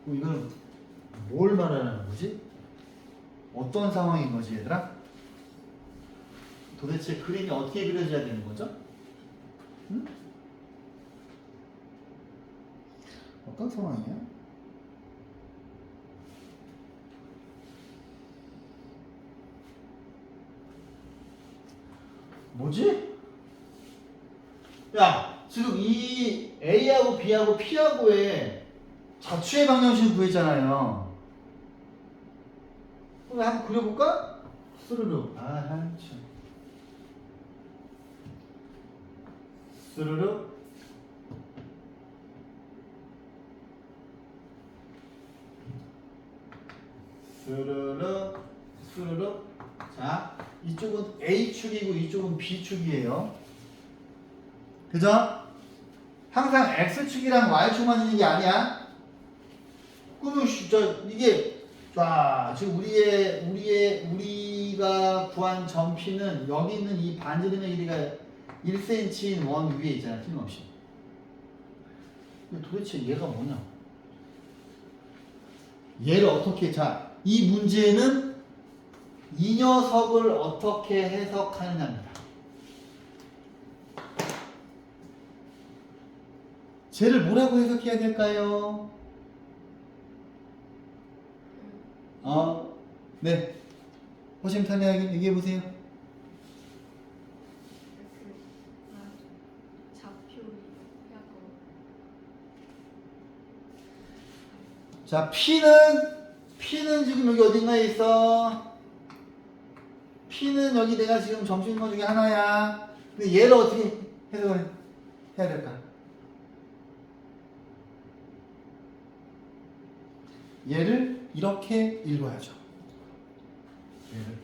그럼 이거는 뭘 말하는 거지? 어떤 상황인 거지 얘들아? 도대체 그림이 어떻게 그려져야 되는 거죠? 응? 어떤 상황이야? 뭐지? 야, 지금 이 A하고 B하고 P하고의 자추의 방정식을 구했잖아요. 그럼 한번 그려볼까? 스르륵. 아, 참. 스르륵. 스르륵. 스르륵. 자, 이쪽은 A축이고 이쪽은 B축이에요. 그죠? 항상 X축이랑 Y축만 있는 게 아니야. 그러면 이게 자, 지금 우리가 구한 점피는 여기 있는 이 반지름의 길이가 1cm인 원 위에 있잖아, 틀림없이. 근데 도대체 얘가 뭐냐? 얘를 어떻게, 자, 이 문제는 이 녀석을 어떻게 해석하느냐입니다. 쟤를 뭐라고 해석해야 될까요? 네. 허심탄회하게 얘기해 보세요. 자, P는 지금 여기 어딘가에 있어? P는 여기 내가 지금 점수 있는 것 중에 하나야. 근데 얘를 어떻게 해석을 해야 될까? 얘를 이렇게 읽어야죠. 얘를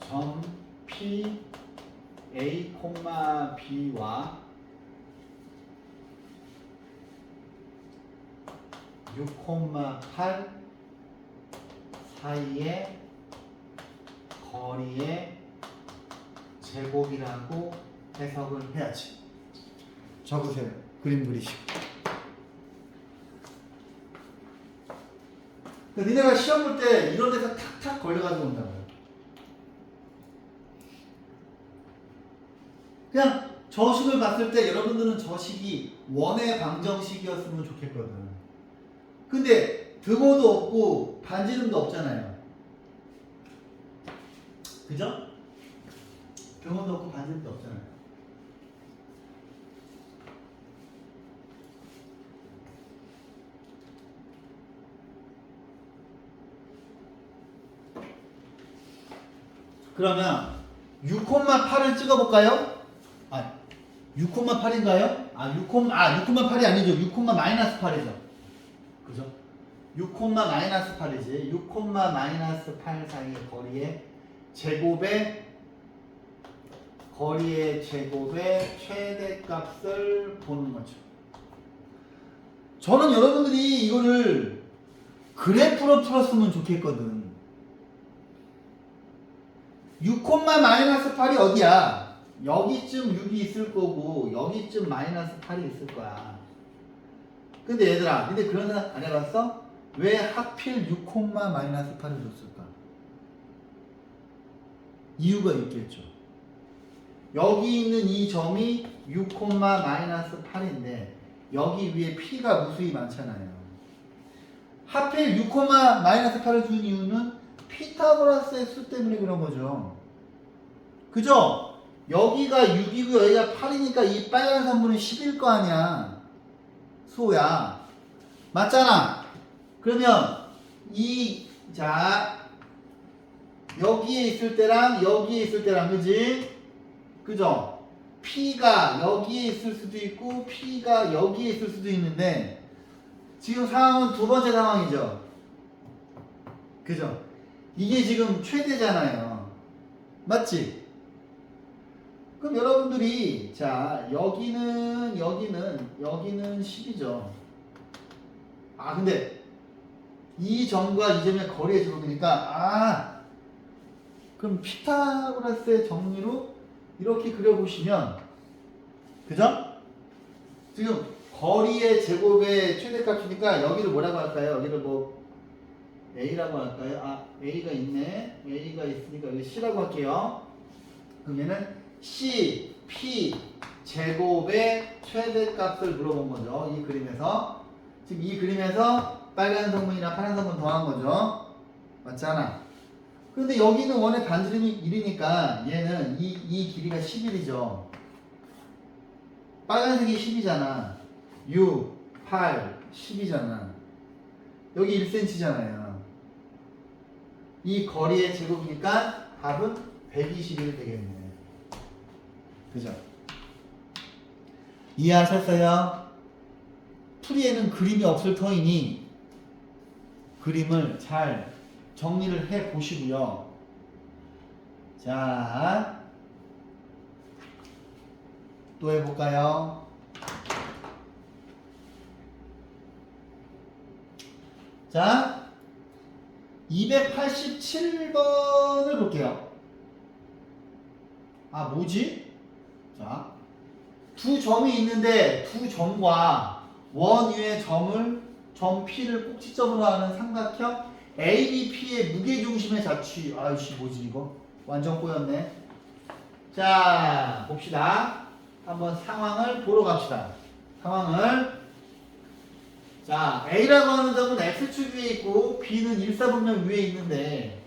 점 P A, B와 6,8 사이의 거리의 제곱이라고 해석을 해야지. 적으세요. 그림 그리시고. 니네가 시험 볼 때 이런 데서 탁탁 걸려가지고 온다고요. 그냥 저식을 봤을 때 여러분들은 저식이 원의 방정식이었으면 좋겠거든. 근데 등호도 없고 반지름도 없잖아요. 그죠? 등호도 없고 반지름도 없잖아요. 그러면 6,8을 찍어볼까요? 6,8인가요? 6,8이 아니죠. 6,-8이죠. 그죠? 6,-8이지. 6,-8 사이의 거리의 제곱의 최대값을 보는 거죠. 저는 여러분들이 이거를 그래프로 풀었으면 좋겠거든. 6,-8이 어디야? 여기쯤 6이 있을 거고 여기쯤 -8이 있을 거야. 근데 얘들아, 니네 그런 생각 안 해봤어? 왜 하필 6,-8을 줬을까? 이유가 있겠죠. 여기 있는 이 점이 6,-8인데 여기 위에 P가 무수히 많잖아요. 하필 6,-8을 준 이유는 피타고라스의 수 때문에 그런 거죠. 그죠? 여기가 6이고 여기가 8이니까 이 빨간 선분은 10일 거 아니야. 수호야. 맞잖아. 그러면 여기에 있을 때랑 여기에 있을 때랑, 그지? 그죠? P가 여기에 있을 수도 있고 P가 여기에 있을 수도 있는데 지금 상황은 두 번째 상황이죠. 그죠? 이게 지금 최대잖아요. 맞지? 그럼 여러분들이 여기는 10이죠. 근데 이 점과 이 점의 거리의 제곱이니까 그럼 피타고라스의 정리로 이렇게 그려보시면, 그죠? 지금 거리의 제곱의 최대값이니까 여기를 뭐라고 할까요? 여기를 뭐 A라고 할까요? 아, A가 있네. A가 있으니까 여기 C라고 할게요. 그럼 얘는 C, P 제곱의 최대값을 물어본 거죠. 이 그림에서. 지금 이 그림에서 빨간 성분이랑 파란 성분 더한 거죠. 맞잖아. 근데 여기는 원의 반지름이 1이니까 얘는 이 길이가 11이죠. 빨간색이 10이잖아. 6, 8, 10이잖아. 여기 1cm잖아요. 이 거리의 제곱이니까 답은 121 되겠네. 그죠? 이해하셨어요? 풀이에는 그림이 없을 터이니 그림을 잘 정리를 해 보시고요. 자, 또 해볼까요? 자, 287번을 볼게요. 아, 뭐지? 자, 두 점이 있는데 두 점과 원 위의 점 P를 꼭지점으로 하는 삼각형 ABP의 무게중심의 자취. 아이씨, 뭐지 이거? 완전 꼬였네. 자, 봅시다. 한번 상황을 보러 갑시다. 상황을. 자, A라고 하는 점은 X축 위에 있고 B는 일사분면 위에 있는데,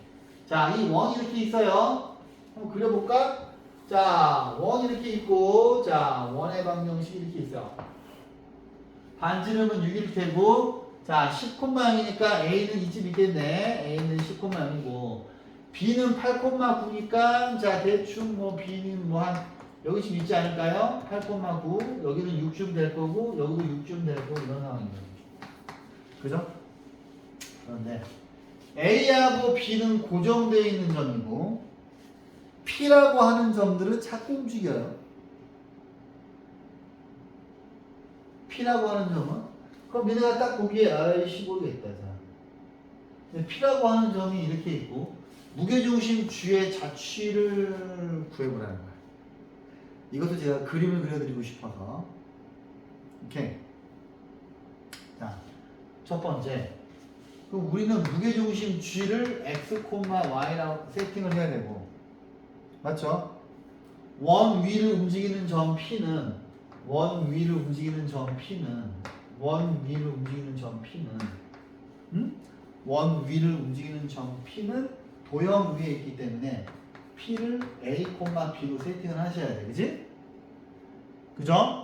자, 이 원이 이렇게 있어요. 한번 그려볼까? 자, 원 이렇게 있고, 자, 원의 방정식이 이렇게 있어요. 반지름은 6일 테고, 자, 10,0이니까 A는 이쯤 있겠네. A는 10,0이고, B는 8,9니까, 자, 대충 뭐 B는 뭐 한 여기쯤 있지 않을까요? 8,9, 여기는 6쯤 될 거고, 여기도 6쯤 될 거고, 이런 상황입니다. 그죠? 그런데 A하고 B는 고정되어 있는 점이고 P라고 하는 점들은 자꾸 움직여요. P라고 하는 점은 그럼 얘네가 딱 보기에 아이씨 모르겠다. 자, P라고 하는 점이 이렇게 있고 무게중심 G의 자취를 구해보라는 거야. 이것도 제가 그림을 그려드리고 싶어서. 오케이. 자, 첫 번째, 그럼 우리는 무게중심 G를 X, Y라고 세팅을 해야 되고, 맞죠? 원 위를 움직이는 점 P는 원 위를 움직이는 점 P는 원 위를 움직이는 점 P는 원 위를 움직이는 점 P는 도형 위에 있기 때문에 P를 A, B로 세팅을 하셔야 돼, 그지? 그죠?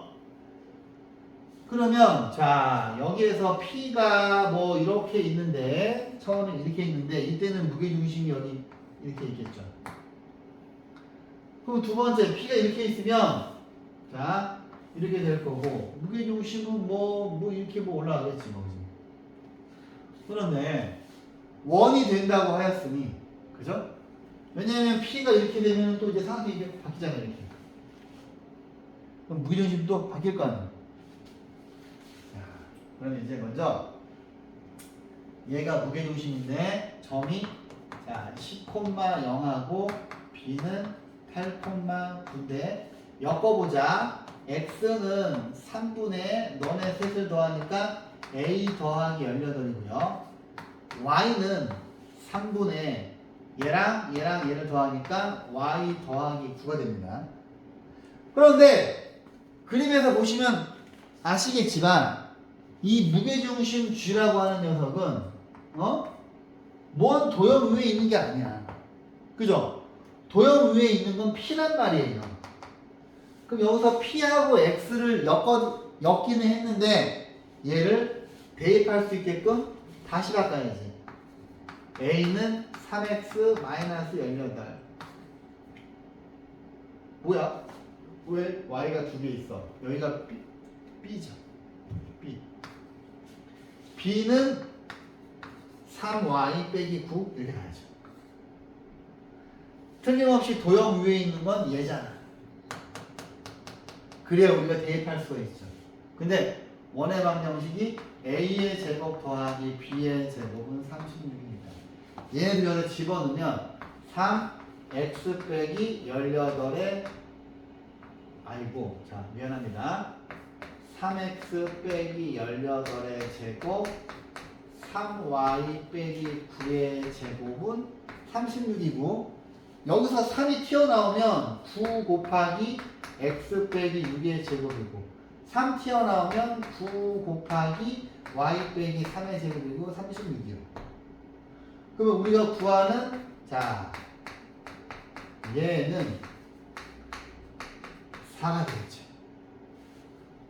그러면 자, 여기에서 P가 뭐 이렇게 있는데 처음에 이렇게 있는데 이때는 무게중심이 여기 이렇게 있겠죠. 그럼 두 번째 P가 이렇게 있으면 자, 이렇게 될 거고 무게중심은 뭐 이렇게 뭐 올라가겠지 뭐. 그런데 원이 된다고 하였으니, 그죠? 왜냐하면 P가 이렇게 되면 또 이제 상황이 이렇게 바뀌잖아요. 이렇게. 그럼 무게중심도 바뀔 거 아니에요. 그럼 이제 먼저 얘가 무게중심인데 점이 자 10,0하고 B는 8,9인데 엮어보자. X는 3분의 너네 셋을 더하니까 A 더하기 18이고요. Y는 3분의 얘랑 얘를 더하니까 Y 더하기 9가 됩니다. 그런데 그림에서 보시면 아시겠지만 이 무게중심 G라고 하는 녀석은 뭔 도형 위에 있는 게 아니야. 그죠? 도형 위에 있는 건 P란 말이에요. 그럼 여기서 P하고 X를 엮기는 했는데 얘를 대입할 수 있게끔 다시 바꿔야지. A는 3X-18. 뭐야? 왜 Y가 두 개 있어? 여기가 B죠. B. B는 3y 빼기 9 이렇게 가야죠. 틀림없이 도형 위에 있는 건 얘잖아. 그래야 우리가 대입할 수가 있죠. 근데 원의 방정식이 A의 제곱 더하기 B의 제곱은 36입니다. 얘네들 여기다 집어넣으면 3x 빼기 18에 아이고 자 미안합니다. 3x 빼기 18의 제곱 3y 빼기 9의 제곱은 36이고 여기서 3이 튀어나오면 9 곱하기 x 빼기 6의 제곱이고 3 튀어나오면 9 곱하기 y 빼기 3의 제곱이고 36이요. 그러면 우리가 구하는 자 얘는 4가 되겠죠.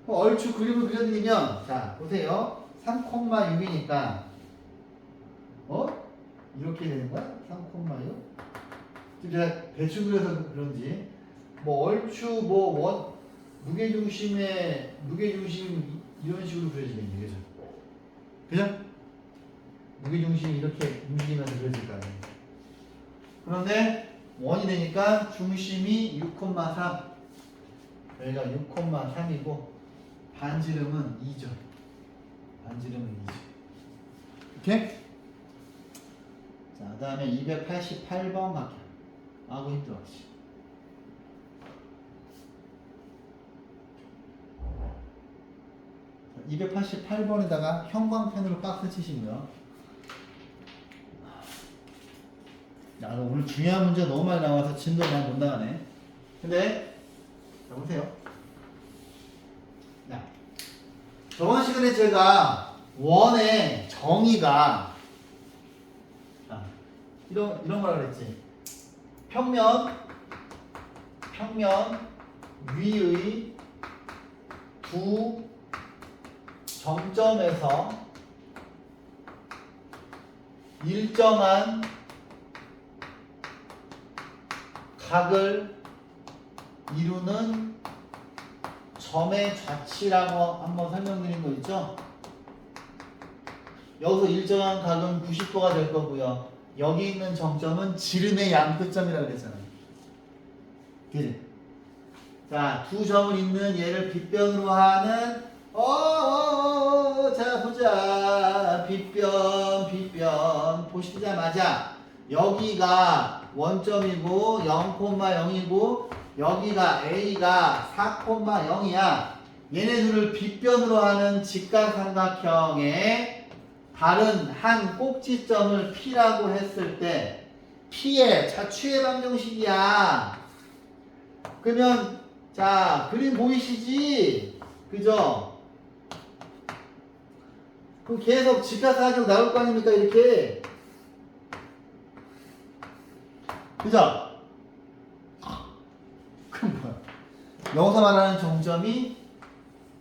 얼추 그림을 그려드리면 자 보세요. 3,6이니까 이렇게 되는 거야? 3,6? 지금 제가 대충 그려서 그런지 뭐 얼추 뭐 무게중심 이런 식으로 그려지겠네. 그죠? 그죠? 무게중심이 이렇게 움직이면서 그려질 거 아니에요. 그런데 원이 되니까 중심이 6,3 여기가 6,3이고 반지름은 2죠. 반지름은 2죠. 오케이? 자, 그 다음에 288번 갈게요. 아고 힘들어. 288번에다가 형광펜으로 박스 치시고요. 야, 오늘 중요한 문제 너무 많이 나와서 진도 많이 못 나가네. 근데 자 보세요. 자, 저번 시간에 제가 원의 정의가 자, 이런 거라 그랬지. 평면 위의 두 정점에서 일정한 각을 이루는 점의 좌치라고 한번 설명드린 거 있죠? 여기서 일정한 각은 90도가 될 거고요. 여기 있는 정점은 지름의 양끝점이라고 그랬잖아요. 그지? 자, 두 점을 잇는 얘를 빗변으로 하는 자 보자. 빗변 보시자마자 여기가 원점이고 0,0이고 여기가 A가 4,0이야. 얘네들을 빗변으로 하는 직각삼각형의 다른 한 꼭지점을 P라고 했을 때 P의 자취의 방정식이야. 그러면 자 그림 보이시지? 그죠? 그럼 계속 직각삼각형 나올 거 아닙니까? 이렇게. 그죠? 그럼 뭐야? 여기서 말하는 정점이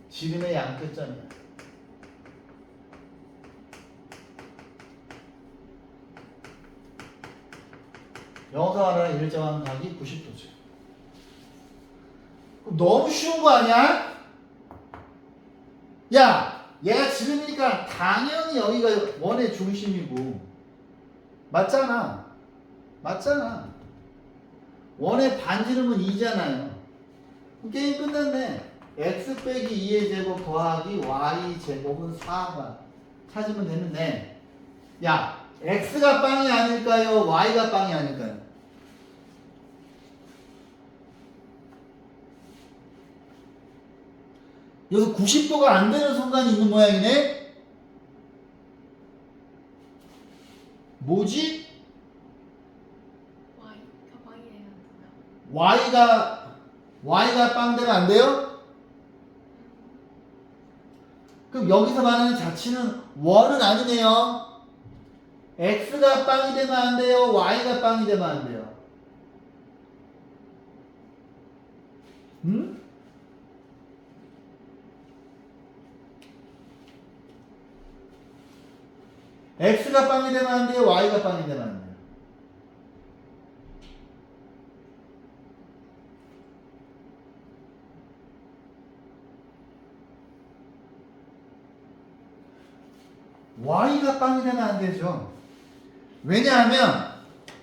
지름의 양끝점이야. 여기서 말하는 일정한 각이 90도죠. 그럼 너무 쉬운 거 아니야? 야! 얘가 지름이니까 당연히 여기가 원의 중심이고 맞잖아. 원의 반지름은 2잖아요. 게임 끝났네. x 빼기 2의 제곱 더하기 y 제곱은 4가 찾으면 되는데 야 x가 빵이 아닐까요? y가 빵이 아닐까요? 여기서 90도가 안 되는 순간이 있는 모양이네? 뭐지? Y가 빵 되면 안 돼요? 그럼 여기서 말하는 자치는 원은 아니네요. X가 빵이 되면 안 돼요? Y가 빵이 되면 안 돼요? 응? X가 빵이 되면 안 돼요? Y가 빵이 되면 안 돼요? Y가 빵이 되면 안 되죠. 왜냐하면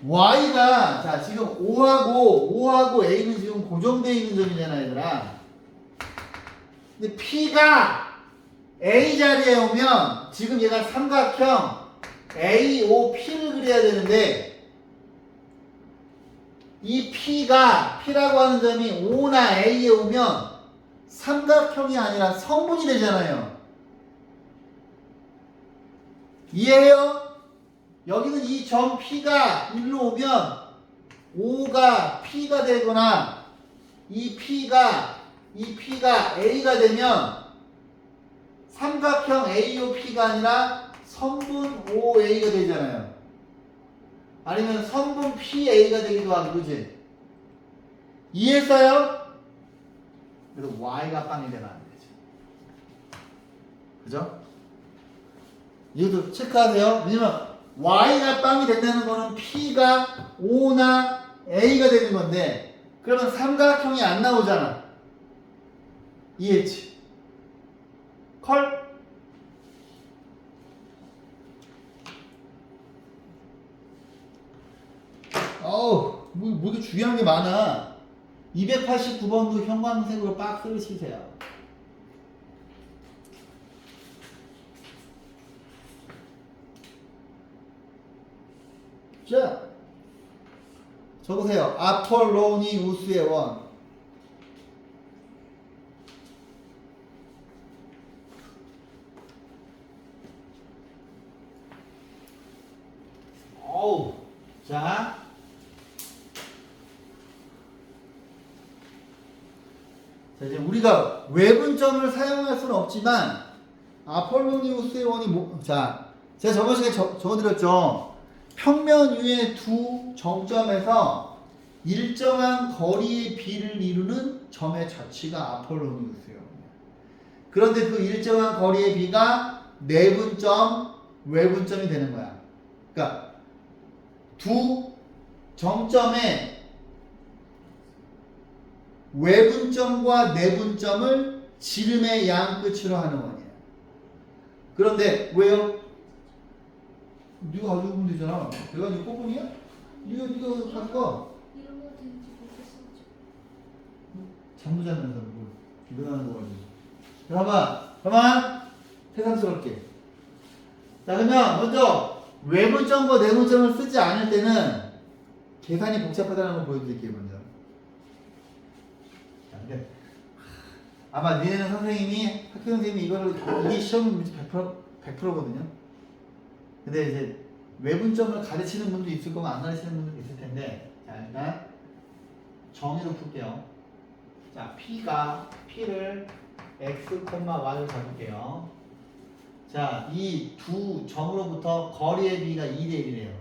Y가 자 지금 5하고 A는 지금 고정되어 있는 점이잖아 얘들아. 근데 P가 A 자리에 오면 지금 얘가 삼각형 AOP를 그려야 되는데 이 P가 P라고 하는 점이 O나 A에 오면 삼각형이 아니라 성분이 되잖아요. 이해해요? 여기는 이 점 P가 일로 오면 O가 P가 되거나 이 P가 A가 되면 삼각형 AOP가 아니라 성분 OA가 되잖아요. 아니면 성분 PA가 되기도 하고, 그지? 이해했어요? 그래서 Y가 빵이 되면 안 되죠. 그죠? 이것도 체크하세요. 왜냐면 Y가 빵이 된다는 거는 P가 O나 A가 되는 건데, 그러면 삼각형이 안 나오잖아. 이해했지? 컬? 어우, 뭐 이렇게 중요한 게 많아. 289번도 형광색으로 박스를 치세요. 자, 적으세요. 아폴로니우스의 원. 어우, 자. 자, 이제 우리가 외분점을 사용할 수는 없지만, 아폴로니우스의 원이 자, 제가 저번 시간에 적어드렸죠. 평면 위의 두 정점에서 일정한 거리의 비를 이루는 점의 좌치가 아폴로니우스예요. 그런데 그 일정한 거리의 비가 내분점, 외분점이 되는 거야. 그러니까 두 정점의 외분점과 내분점을 지름의 양 끝으로 하는 원이에요. 그런데 왜요? 네가 가지고 오면 되잖아. 내가 네 꼬봉이야? 네가 가져가. 이런 거 되는지 모르겠어. 잠도 자면서 뭘 일어나는 거 가지고. 잠깐만 세상스럽게. 자, 그러면 먼저 외분점과 내분점을 쓰지 않을 때는 계산이 복잡하다는 걸 보여드릴게요. 먼저. 자, 근데 아마 니네는 선생님이 학교 선생님이 이게 시험 문제 100%거든요. 근데 이제 외분점을 가르치는 분도 있을 거고 안 가르치는 분도 있을 텐데, 자, 일단 정의로 풀게요. 자, P를 X, Y로 잡을게요. 자, 이 두 점으로부터 거리의 비가 2대 1이래요.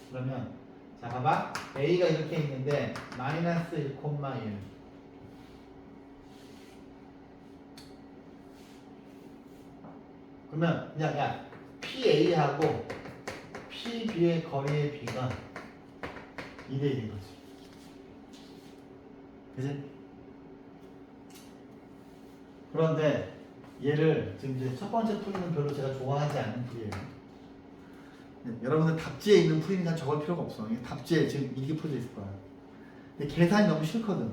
그러면 자, 봐봐. A가 이렇게 있는데 마이너스 1, 1. 그러면 그냥 야 PA하고 PB의 거리의 비가 2대 1인 거지. 그치? 그런데 얘를 지금 이제 첫 번째 풀이는 별로 제가 좋아하지 않는 풀이에요. 여러분들 답지에 있는 풀이니까 적을 필요가 없어. 답지에 지금 이렇게 풀어져 있을 거야. 근데 계산이 너무 싫거든.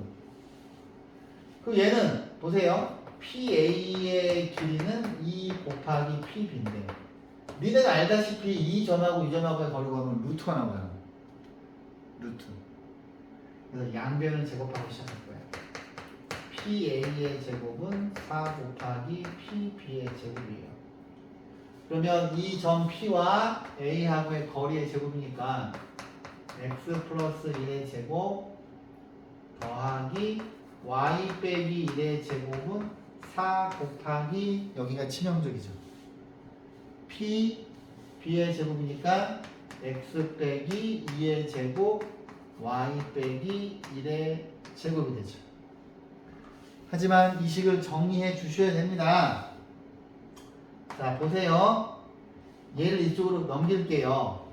그럼 얘는 보세요. PA의 길이는 2 곱하기 PB인데, 니네는 알다시피 이 점하고 이 점하고의 거리가 하면 루트가 나오잖아. 루트. 그래서 양변을 제곱하기 시작할 거야. PA의 제곱은 4 곱하기 PB의 제곱이에요. 그러면 이 점 P와 A하고의 거리의 제곱이니까 X 플러스 1의 제곱 더하기 Y 빼기 1의 제곱은 4 곱하기 여기가 치명적이죠. B의 제곱이니까 X 빼기 2의 제곱 Y 빼기 1의 제곱이 되죠. 하지만 이 식을 정리해 주셔야 됩니다. 자, 보세요. 얘를 이쪽으로 넘길게요.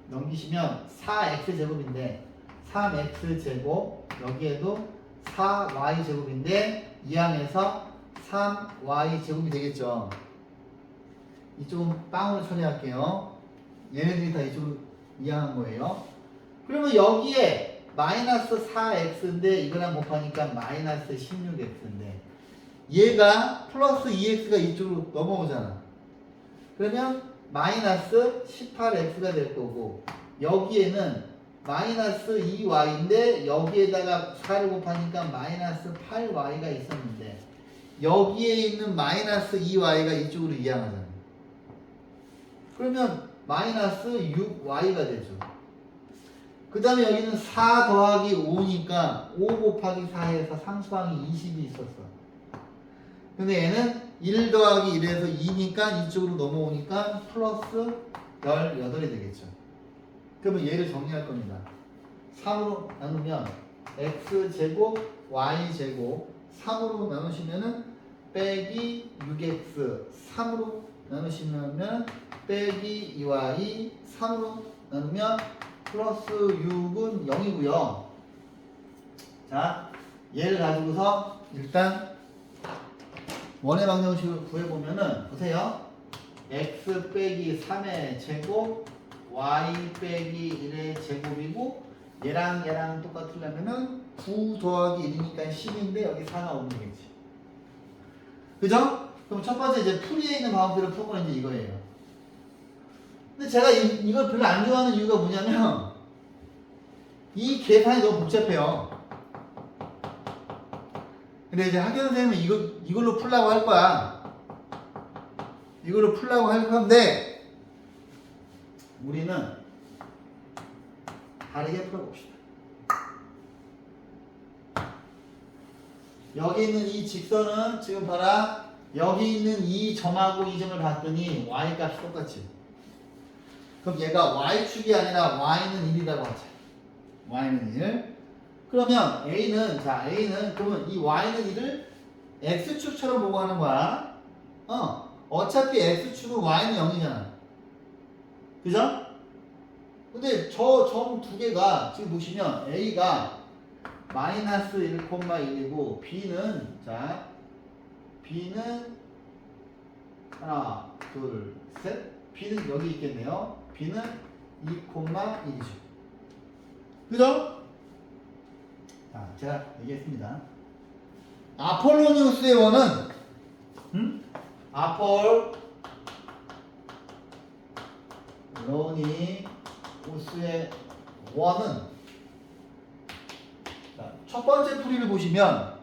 넘기시면 4x제곱인데 3x제곱, 여기에도 4y제곱인데 이 항에서 3y제곱이 되겠죠. 이쪽은 빵으로 처리할게요. 얘네들이 다 이쪽으로 이항한 거예요. 그러면 여기에 마이너스 4x인데 이거랑 곱하니까 마이너스 16x인데 얘가 플러스 2x가 이쪽으로 넘어오잖아. 그러면 마이너스 18x가 될 거고, 여기에는 마이너스 2y인데 여기에다가 4를 곱하니까 마이너스 8y가 있었는데 여기에 있는 마이너스 2y가 이쪽으로 이항하잖아. 그러면 마이너스 6y가 되죠. 그 다음에 여기는 4 더하기 5니까 5 곱하기 4에서 상수항이 20이 있었어. 근데 얘는 1 더하기 1에서 2니까 이쪽으로 넘어오니까 플러스 18이 되겠죠. 그러면 얘를 정리할 겁니다. 3으로 나누면 x제곱 y제곱 3으로 나누시면은 빼기 6x 3으로 나누시면 빼기 2y 3으로 나누면 플러스 6은 0이고요. 자, 얘를 가지고서 일단 원의 방정식을 구해보면은 보세요. x 빼기 3의 제곱 y 빼기 1의 제곱이고 얘랑 똑같으려면은 9 더하기 1이니까 10인데 여기 4가 없는 거겠지. 그죠? 그럼 첫 번째 이제 풀이에 있는 방법들을 푸는 건 이제 이거예요. 근데 제가 이걸 별로 안 좋아하는 이유가 뭐냐면 이 계산이 너무 복잡해요. 근데 이제 학교 선생님은 이걸로 풀라고 할 거야. 이걸로 풀라고 할 건데 우리는 다르게 풀어봅시다. 여기 있는 이 직선은 지금 봐라. 여기 있는 이 점하고 이 점을 봤더니 y 값이 똑같지. 그럼 얘가 y축이 아니라 y는 1이라고 하자. y는 1. 그러면 a는 그러면 이 y는 1을 x축처럼 보고 하는 거야. 어차피 x축은 y는 0이잖아. 그죠? 근데 저 점 두 개가 지금 보시면 a가 마이너스 1,1이고 b는 하나 둘 셋 b는 여기 있겠네요. b는 2,1이죠. 그죠? 자, 제가 얘기했습니다. 아폴로니우스의 원은 아폴로니우스의 원은 자, 첫 번째 풀이를 보시면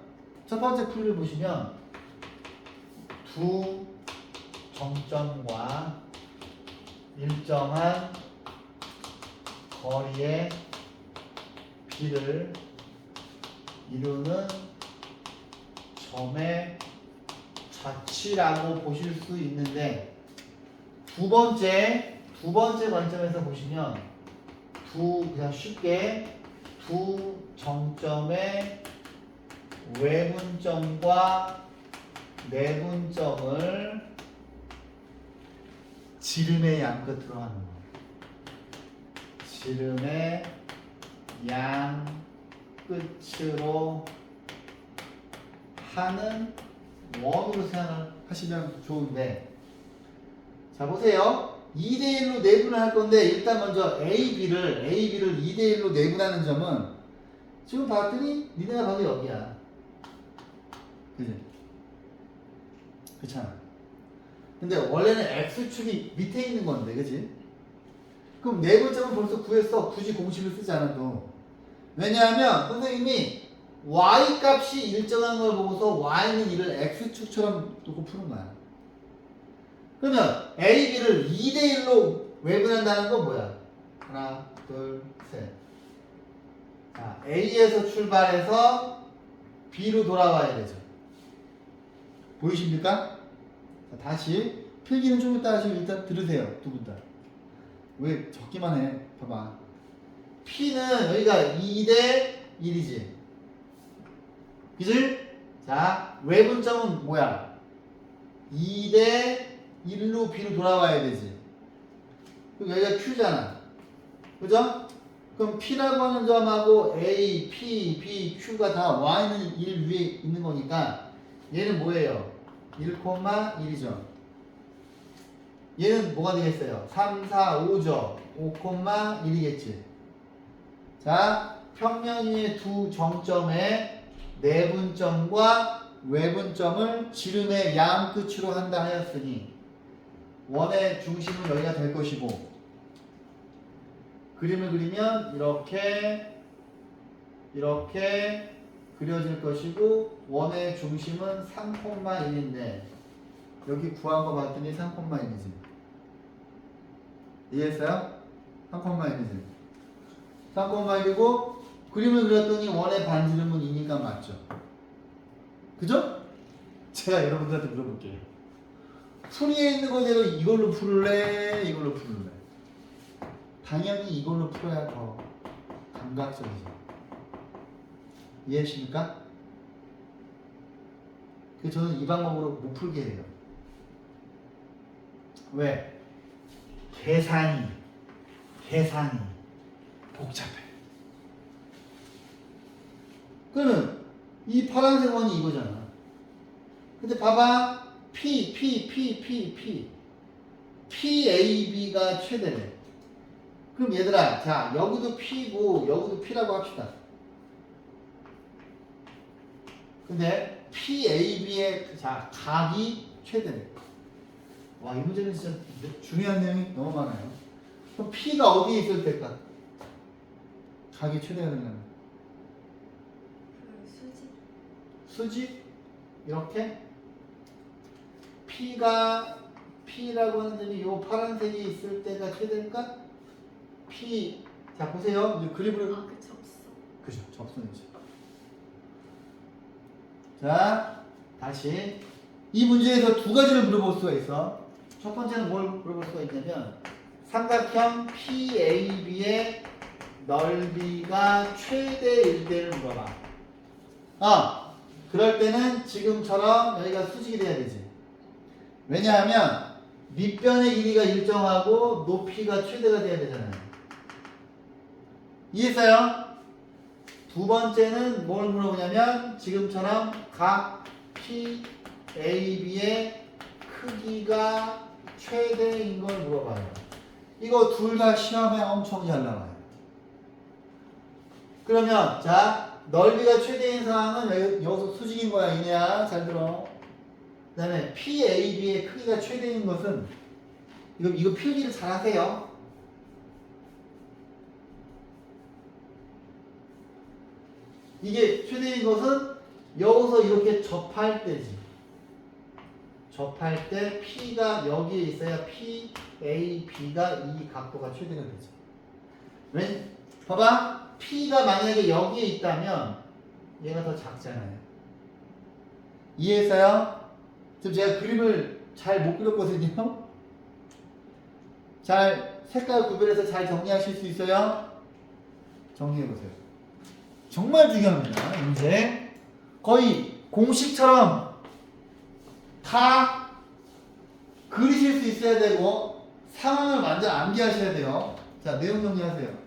두 정점과 일정한 거리의 비를 이루는 점의 자취라고 보실 수 있는데 두 번째 관점에서 보시면 그냥 쉽게 두 정점의 외분점과 내분점을 지름의 양 끝으로 하는 거예요. 지름의 양 끝으로 하는 원으로 생각하시면 좋은데 자 보세요. 2대1로 내분을 할 건데 일단 먼저 AB를 2대1로 내분하는 점은 지금 봤더니 니네가 봐도 여기야. 그지? 그렇잖아. 근데 원래는 X축이 밑에 있는 건데 그지? 그럼 내분점은 벌써 구했어. 굳이 공식을 쓰지 않아도. 왜냐하면 선생님이 Y 값이 일정한 걸 보고서 Y는 이를 X축처럼 놓고 푸는 거야. 그러면 A, B를 2대1로 외분한다는 건 뭐야? 하나, 둘, 셋. 자, A에서 출발해서 B로 돌아와야 되죠. 보이십니까? 자, 다시 필기는 좀 이따 하시고 일단 들으세요. 두 분 다. 왜 적기만 해? 봐봐. P는 여기가 2대 1이지. 그지? 자, 외분점은 뭐야? 2대 1로 B로 돌아와야 되지. 그럼 여기가 Q잖아. 그죠? 그럼 P라고 하는 점하고 A, P, B, Q가 다 Y는 1 위에 있는 거니까 얘는 뭐예요? 1,1이죠. 얘는 뭐가 되겠어요? 3, 4, 5죠. 5,1이겠지. 자, 평면 위의 두 정점의 내분점과 외분점을 지름의 양 끝으로 한다 하였으니 원의 중심은 여기가 될 것이고 그림을 그리면 이렇게 그려질 것이고 원의 중심은 3,1인데 여기 구한 거 봤더니 3,1이지. 이해했어요? 3,1이지. 3,1이고 그림을 그렸더니 원의 반지름은 2니까 맞죠? 그죠? 제가 여러분들한테 물어볼게요. 풀이에 있는 거대로 이걸로 풀래? 이걸로 풀래? 당연히 이걸로 풀어야 더 감각적이죠. 이해하십니까? 그래서 저는 이 방법으로 못 풀게 해요. 왜? 계산이 복잡해. 그러면 이 파란색 원이 이거잖아. 근데 봐봐. PAB가 최대래. 그럼 얘들아, 자, 여기도 P고 여기도 P라고 합시다. 근데 PAB의 자, 각이 최대래. 와, 이 문제는 진짜 중요한 내용이 너무 많아요. 그럼 P가 어디에 있을 때일까? 각이 최대가 되려면 수직 이렇게 P라고 하는 점이 요 파란색이 있을 때가 최대일까? P 자 보세요. 이제 그림을 그 접속. 그죠 접선이죠. 자 다시 이 문제에서 두 가지를 물어볼 수가 있어. 첫 번째는 뭘 물어볼 수가 있냐면 삼각형 PAB의 넓이가 최대일 때를 물어봐. 그럴 때는 지금처럼 여기가 수직이 돼야 되지. 왜냐하면 밑변의 길이가 일정하고 높이가 최대가 돼야 되잖아요. 이해했어요? 두 번째는 뭘 물어보냐면 지금처럼 각 PAB의 크기가 최대인 걸 물어봐요. 이거 둘 다 시험에 엄청 잘 나와요. 그러면 자 넓이가 최대인 상황은 여기서 수직인 거야. 이냐 잘 들어. 그 다음에 PAB의 크기가 최대인 것은 이거 필기를 잘 하세요. 이게 최대인 것은 여기서 이렇게 접할 때지. 접할 때 P가 여기에 있어야 PAB가 이 각도가 최대가 되지. 왜? 봐봐. P가 만약에 여기에 있다면 얘가 더 작잖아요. 이해했어요? 지금 제가 그림을 잘 못 그렸거든요. 잘 색깔 구별해서 잘 정리하실 수 있어요? 정리해보세요. 정말 중요합니다. 문제 거의 공식처럼 다 그리실 수 있어야 되고 상황을 완전 암기하셔야 돼요. 자, 내용 정리하세요.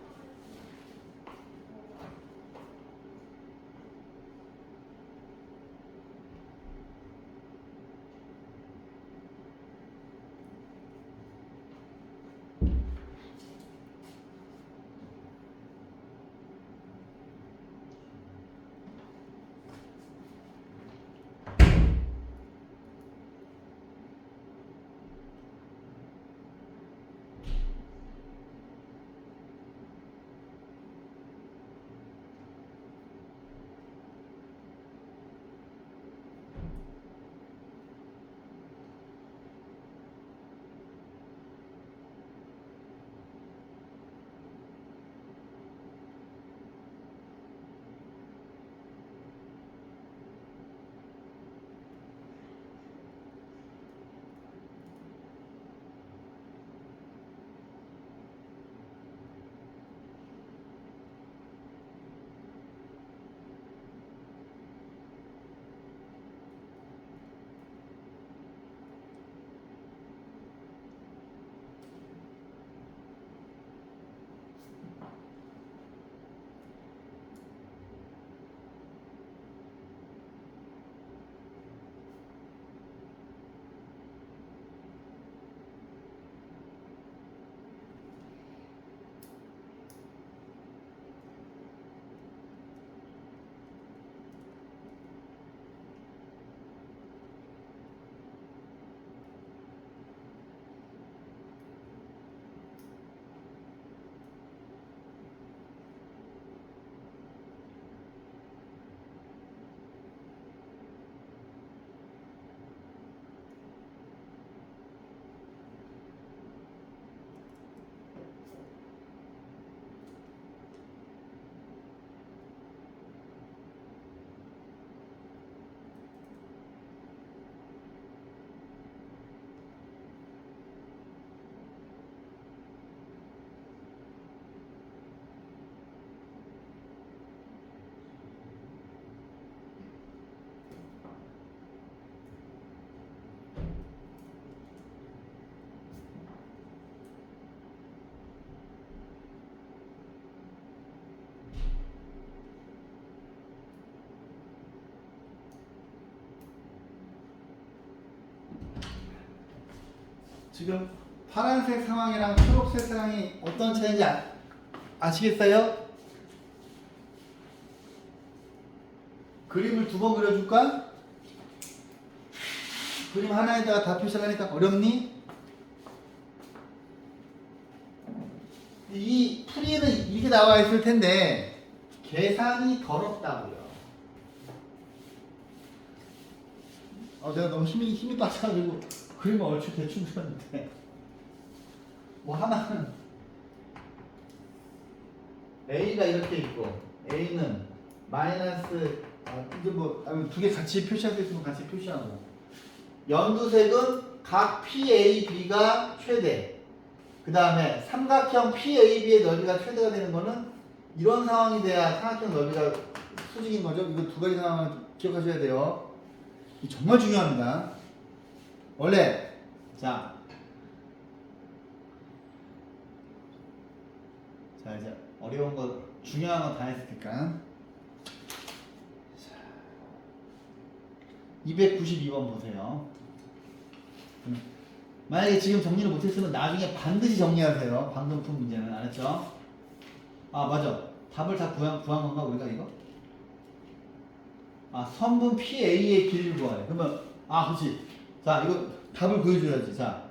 지금 파란색 상황이랑 초록색 상황이 어떤 차이인지 아시겠어요? 그림을 두 번 그려줄까? 그림 하나에다가 다 표시하니까 어렵니? 이 풀이에는 이렇게 나와 있을 텐데 계산이 더럽다고요. 내가 너무 힘이 빠져가지고 그림을 얼추 대충 그렸는데 뭐 하나는 A가 이렇게 있고 A는 마이너스 이제 뭐 두 개 같이 표시할 수 있으면 같이 표시하고 연두색은 각 PAB가 최대 그 다음에 삼각형 PAB의 넓이가 최대가 되는 거는 이런 상황이 돼야 삼각형 넓이가 수직인 거죠. 이거 두 가지 상황을 기억하셔야 돼요. 이 정말 중요합니다. 원래 자 이제 어려운 거 중요한 거 다 했으니까 292번 보세요. 만약에 지금 정리를 못했으면 나중에 반드시 정리하세요. 방금 푼 문제는 알았죠? 맞아. 답을 다 구한 건가 우리가 이거? 선분 PA의 길이를 구하래. 그러면 그렇지. 자 이거 답을 구해줘야지. 자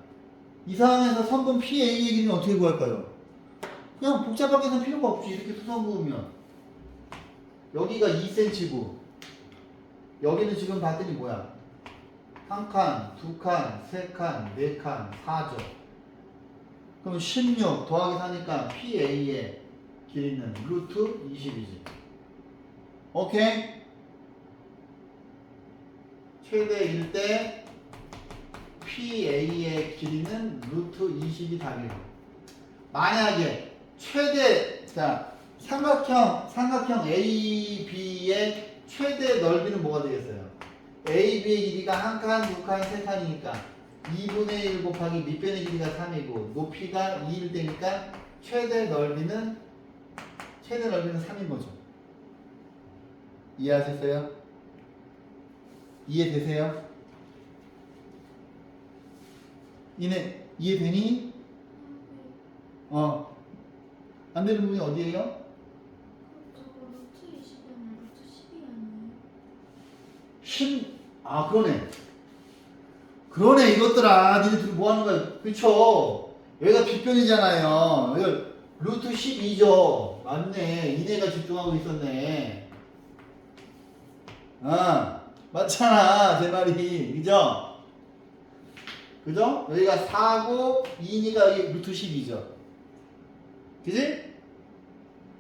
이 상황에서 선분 PA의 길이는 어떻게 구할까요? 그냥 복잡하게 할 필요가 없지. 이렇게 수선 그으면 여기가 2cm고 여기는 지금 봤더니 뭐야? 한 칸, 두 칸, 세 칸, 네 칸, 4죠. 그럼 16 더하기 4니까 PA의 길이는 루트 20이지. 오케이? 최대일 때 PA의 길이는 루트 20이 답이에요. 만약에 최대 삼각형 AB의 최대 넓이는 뭐가 되겠어요? AB의 길이가 한 칸, 두 칸, 세 칸이니까 2분의 1 곱하기 밑변의 길이가 3이고 높이가 2일 때니까 최대 넓이는 3인 거죠. 이해하셨어요? 이해되세요? 이해되니? 안 되는 부분이 어디예요? 저거 루트 20이 아니라 루트 10이 아니에요? 그러네 이것들아. 니네 둘이 뭐 하는 거야? 그쵸? 여기가 빗변이잖아요. 여기가 루트 12죠. 맞네. 이네가 집중하고 있었네. 맞잖아. 제 말이. 그죠? 그죠? 여기가 4고 2니까 여기 루트 12죠. 그지?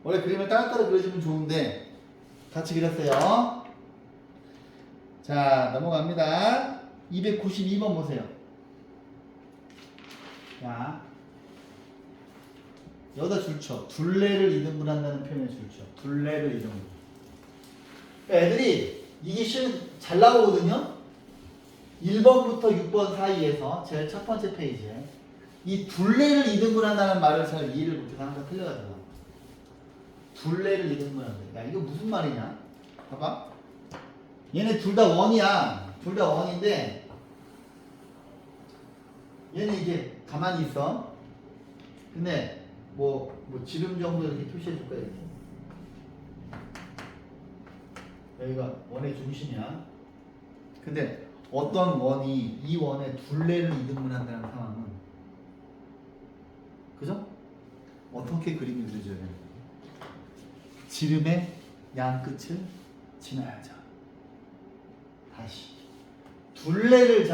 원래 그림을 따로따로 그려주면 좋은데 같이 그렸어요. 자, 넘어갑니다. 292번 보세요. 자, 여기다 줄쳐. 둘레를 이등분한다는 표현에 줄쳐. 둘레를 이등분. 애들이 이게 시험 잘 나오거든요. 1번부터 6번 사이에서 제일 첫 번째 페이지에 이 둘레를 이등분한다는 말을 잘 이해를 못해서 항상 틀려가지고 둘레를 이등분한다. 야 이거 무슨 말이냐? 봐봐. 얘네 둘 다 원이야. 둘 다 원인데 얘는 이게 가만히 있어. 근데 뭐 지름 정도 이렇게 표시해 줄 거야. 이렇게. 여기가 원의 중심이야. 근데 어떤 원이 이 원의 둘레를 이등분한다는 상황은 그죠? 어떻게 그림을 그려줘야 되는 거야? 지름의 양 끝을 지나야죠. 다시 둘레를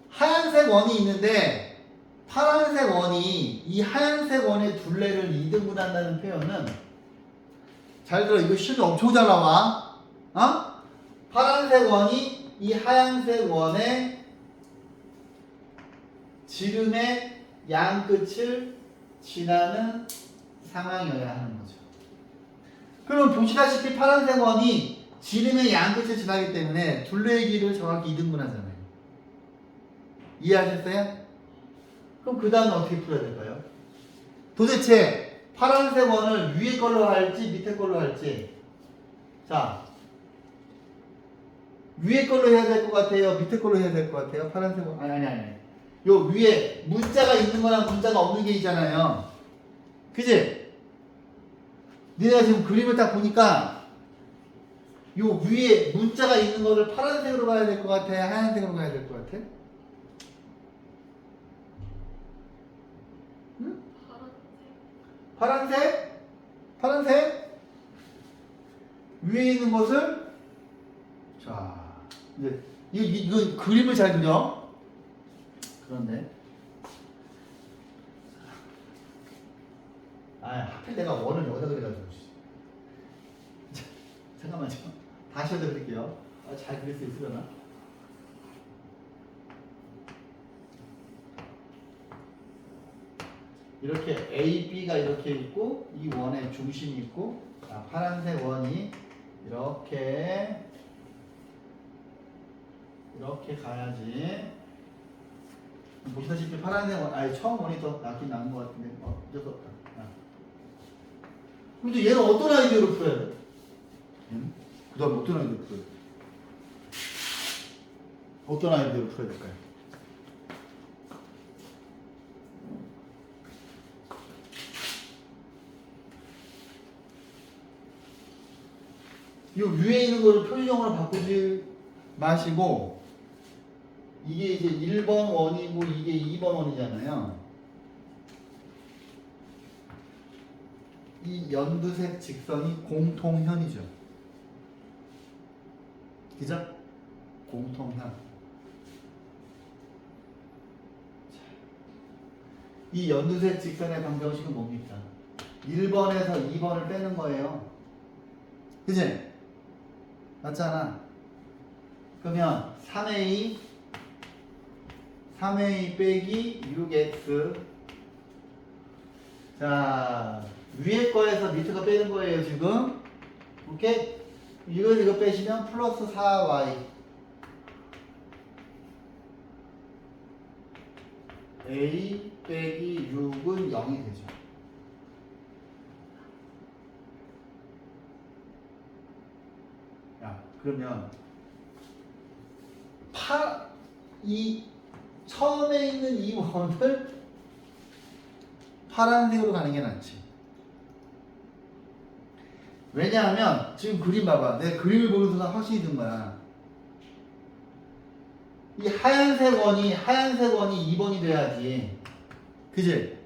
하얀색 원이 있는데 파란색 원이 이 하얀색 원의 둘레를 이등분한다는 표현은 잘 들어. 이거 시험이 엄청 잘 나와. 파란색 원이 이 하얀색 원의 지름의 양 끝을 지나는 상황이어야 하는 거죠. 그럼 보시다시피 파란색 원이 지름의 양 끝을 지나기 때문에 둘레의 길이를 정확히 이등분하잖아요. 이해하셨어요? 그럼 그 다음에 어떻게 풀어야 될까요? 도대체 파란색 원을 위에 걸로 할지 밑에 걸로 할지. 자, 위에 걸로 해야 될 것 같아요? 밑에 걸로 해야 될 것 같아요? 파란색 원 아니. 요 위에 문자가 있는 거랑 문자가 없는 게 있잖아요. 그지? 니네가 지금 그림을 딱 보니까 요 위에 문자가 있는 거를 파란색으로 가야 될 것 같아? 하얀색으로 가야 될 것 같아? 응? 파란색? 파란색? 위에 있는 것을 자 이제 이거 그림을 잘 그려. 그런데 하필 내가 원을 여기다 그려가지고 잠깐만요. 다시 해드릴게요. 잘 그릴 수 있으려나? 이렇게 A, B가 이렇게 있고 이 원의 중심이 있고 파란색 원이 이렇게 가야지. 보시다시피 파란색 원, 처음 원이 더 낫긴 나은 것 같은데 어쩔 수 없다. 근데 얘는 어떤 아이디어로 풀어야 돼? 그 다음에 어떤 아이디어로 풀어야 돼? 어떤 아이디어로 풀어야 될까요? 이 위에 있는 거를 표준형으로 바꾸지 마시고 이게 이제 1번 원이고 이게 2번 원이잖아요. 이 연두색 직선이 공통현이죠. 그죠? 공통현. 이 연두색 직선의 방정식은 뭡니까? 1번에서 2번을 빼는 거예요. 그지? 맞잖아. 그러면 3a 빼기 6x. 자, 위에 거에서 밑에 거 빼는 거예요, 지금. 오케이? 이거 빼시면 플러스 4y. a 빼기 6은 0이 되죠. 야, 그러면 이 처음에 있는 이 원을 파란색으로 가는 게 낫지. 왜냐하면 지금 그림 봐봐. 내 그림을 보는 순간 확신이 든 거야. 이 하얀색 원이 2번이 돼야지. 그지?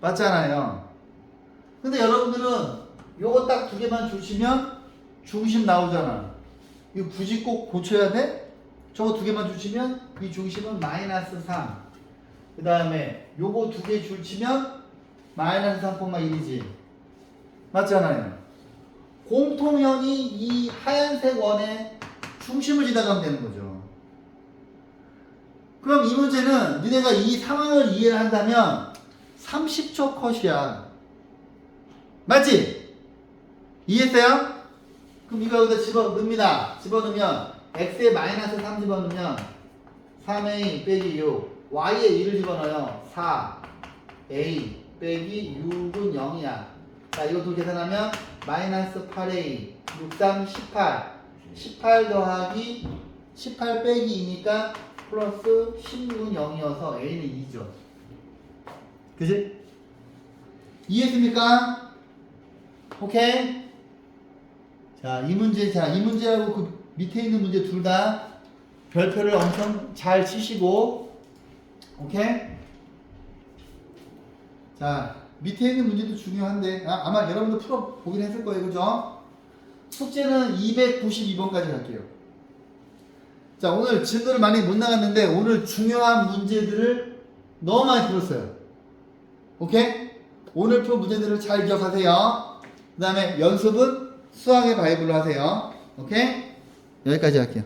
맞잖아요. 근데 여러분들은 요거 딱 두 개만 주시면 중심 나오잖아. 이거 굳이 꼭 고쳐야 돼? 저거 두 개만 주시면 이 중심은 마이너스 3. 그 다음에 요거 두 개 줄치면 마이너스 3,1이지. 맞잖아요. 공통현이 이 하얀색 원의 중심을 지나가면 되는 거죠. 그럼 이 문제는 니네가 이 상황을 이해를 한다면 30초 컷이야. 맞지? 이해했어요? 그럼 이거 여기다 집어넣습니다. 집어넣으면 x에 마이너스 3 집어넣으면 3a 빼기 6 y에 2를 집어넣어요. 4a 빼기 6은 0이야. 자, 이것도 계산하면 마이너스 8a 6, 3, 18 18 더하기 18 빼기 2니까 플러스 16은 0이어서 a는 2죠. 그지? 이해했습니까? 오케이? 자, 이 문제하고 그 밑에 있는 문제 둘 다 별표를 엄청 잘 치시고, 오케이? 자, 밑에 있는 문제도 중요한데, 아마 여러분도 풀어보긴 했을 거예요, 그죠? 숙제는 292번까지 갈게요. 자, 오늘 진도를 많이 못 나갔는데, 오늘 중요한 문제들을 너무 많이 풀었어요. 오케이? 오늘 표 문제들을 잘 기억하세요. 그 다음에 연습은 수학의 바이블로 하세요. 오케이? 여기까지 할게요.